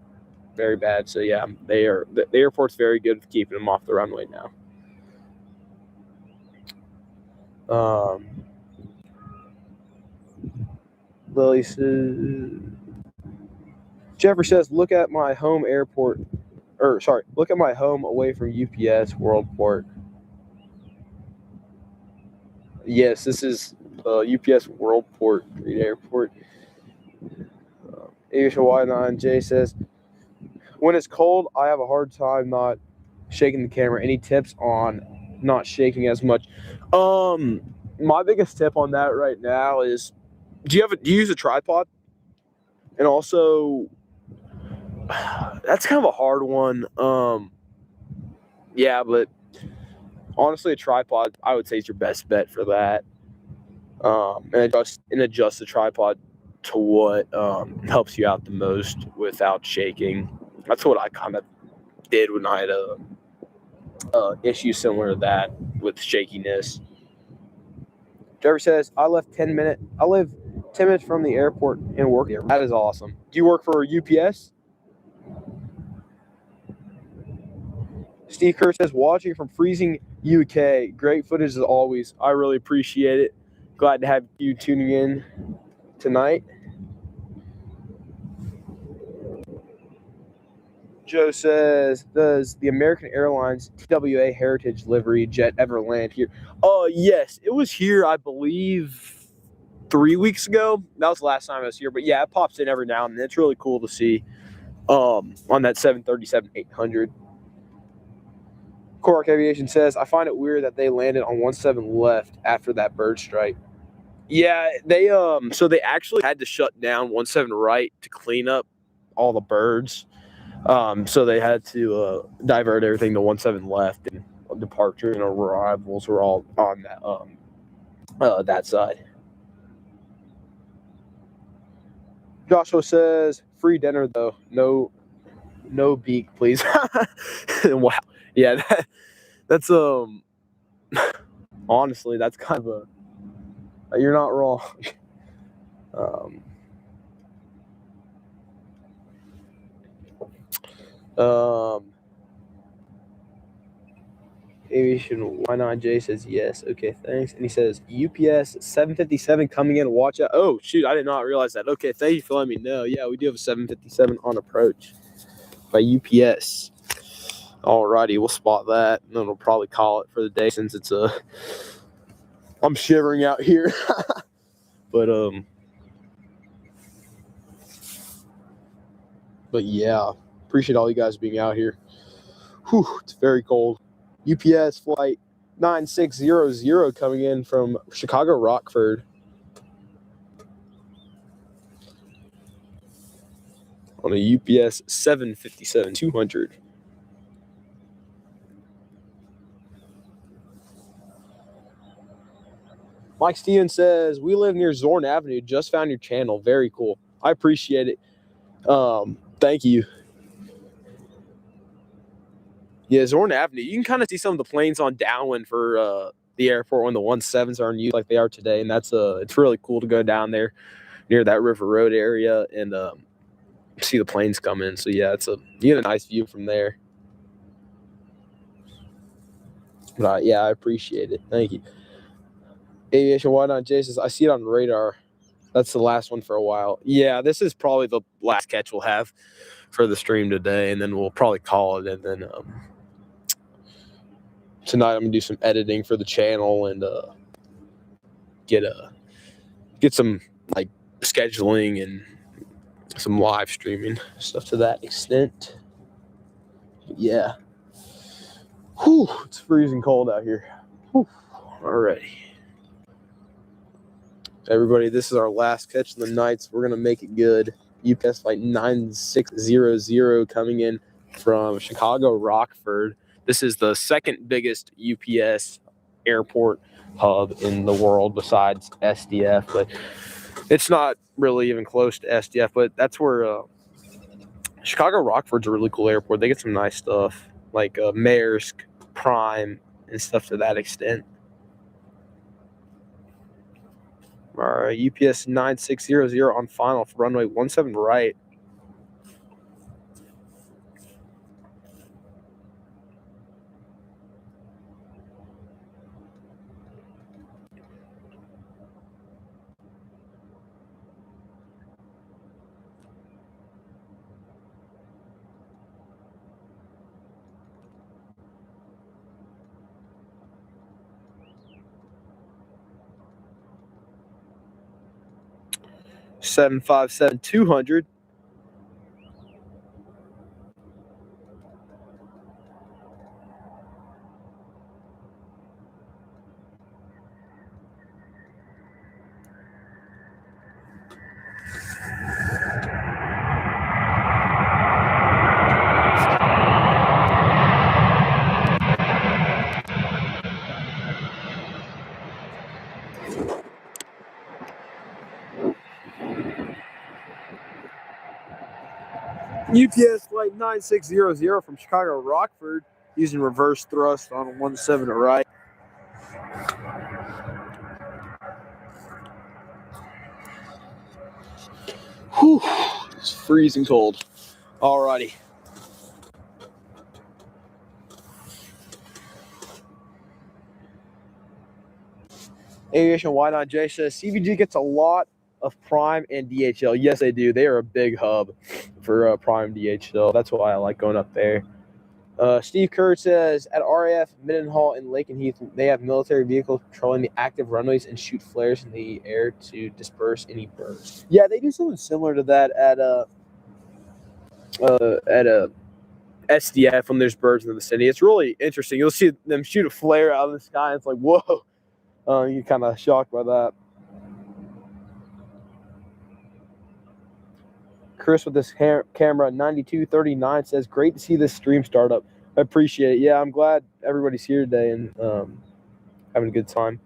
very bad. So yeah, the airport's very good with keeping them off the runway now. Lily says, Jeffrey says, look at my home away from UPS Worldport. Yes, this is UPS Worldport Airport. Aviation Y9J says, when it's cold, I have a hard time not shaking the camera. Any tips on not shaking as much? My biggest tip on that right now is, do you use a tripod? And also, that's kind of a hard one. Yeah, but honestly, a tripod, I would say, is your best bet for that. And adjust the tripod to what helps you out the most without shaking. That's what I kind of did when I had a issue similar to that with shakiness. Trevor says, I live 10 minutes from the airport and work there. That is awesome. Do you work for UPS? Steve Kerr says, watching from freezing UK. Great footage as always. I really appreciate it. Glad to have you tuning in tonight. Joe says, does the American Airlines TWA Heritage livery jet ever land here? Yes. It was here, I believe, 3 weeks ago. That was the last time I was here. But yeah, it pops in every now and then. It's really cool to see on that 737-800. Korak Aviation says, I find it weird that they landed on 17 left after that bird strike. Yeah, they actually had to shut down 17 right to clean up all the birds. So they had to divert everything to 17 left, and departure and arrivals were all on that side. Joshua says, free dinner though. No beak, please. Wow. Yeah, that's honestly, that's kind of you're not wrong. Aviation, why not? Jay says yes. Okay, thanks. And he says UPS 757 coming in. Watch out. Oh shoot, I did not realize that. Okay, thank you for letting me know. Yeah, we do have a 757 on approach by UPS. Alrighty, we'll spot that, and then we'll probably call it for the day since it's I'm shivering out here. But yeah, appreciate all you guys being out here. Whew, it's very cold. UPS flight 9600 coming in from Chicago Rockford on a UPS 757-200. Mike Stevens says, we live near Zorn Avenue. Just found your channel. Very cool. I appreciate it. Thank you. Yeah, Zorn Avenue. You can kind of see some of the planes on downwind for the airport when the 17s are in use like they are today, and that's it's really cool to go down there near that River Road area and see the planes come in. So yeah, you get a nice view from there. But yeah, I appreciate it. Thank you. Aviation, why not? Jay says, I see it on radar. That's the last one for a while. Yeah, this is probably the last catch we'll have for the stream today, and then we'll probably call it. And then tonight I'm gonna do some editing for the channel and get some like scheduling and some live streaming stuff to that extent. But yeah. Whew, it's freezing cold out here. Whew. Alrighty. Everybody, this is our last catch of the night, so we're going to make it good. UPS flight 9600 coming in from Chicago Rockford. This is the second biggest UPS airport hub in the world besides SDF, but it's not really even close to SDF, but that's where Chicago Rockford's a really cool airport. They get some nice stuff like Maersk, Prime, and stuff to that extent. All right, UPS 9600 on final for runway 17 right. $757-200. UPS flight 9600 from Chicago Rockford using reverse thrust on 17 right. Whew, it's freezing cold. Alrighty. Aviation Why Not Jay says CVG gets a lot of Prime and DHL. Yes, they do. They are a big hub for Prime DHL. That's why I like going up there. Steve Kerr says at RAF Mendenhall and Lakenheath, they have military vehicles patrolling the active runways and shoot flares in the air to disperse any birds. Yeah, they do something similar to that at SDF when there's birds in the vicinity. It's really interesting. You'll see them shoot a flare out of the sky. It's like, whoa. You're kind of shocked by that. Chris with this camera 9239 says, great to see this stream start up. I appreciate it. Yeah, I'm glad everybody's here today and having a good time.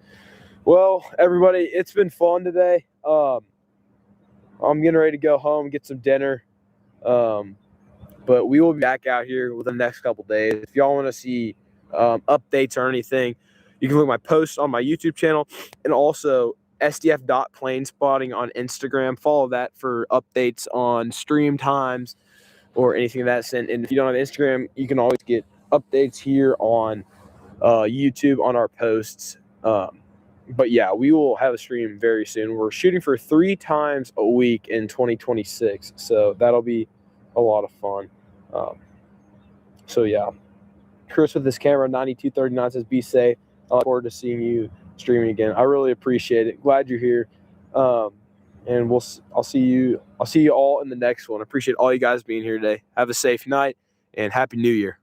Well, everybody, it's been fun today. I'm getting ready to go home, get some dinner. But we will be back out here within the next couple days. If y'all want to see updates or anything, you can look at my posts on my YouTube channel and also SDF.planespotting on Instagram. Follow that for updates on stream times or anything of that sense. And if you don't have Instagram, you can always get updates here on YouTube on our posts. But yeah, we will have a stream very soon. We're shooting for 3 times a week in 2026. So that'll be a lot of fun. So yeah. Chris with this camera 9239 says, be safe. I look forward to seeing you streaming again. I really appreciate it. Glad you're here. And I'll see you all in the next one. I appreciate all you guys being here today. Have a safe night and Happy New Year.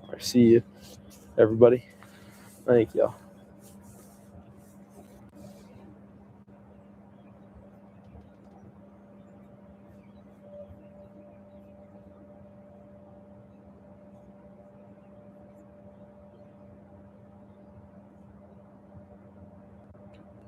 All right, see you, everybody. Thank y'all.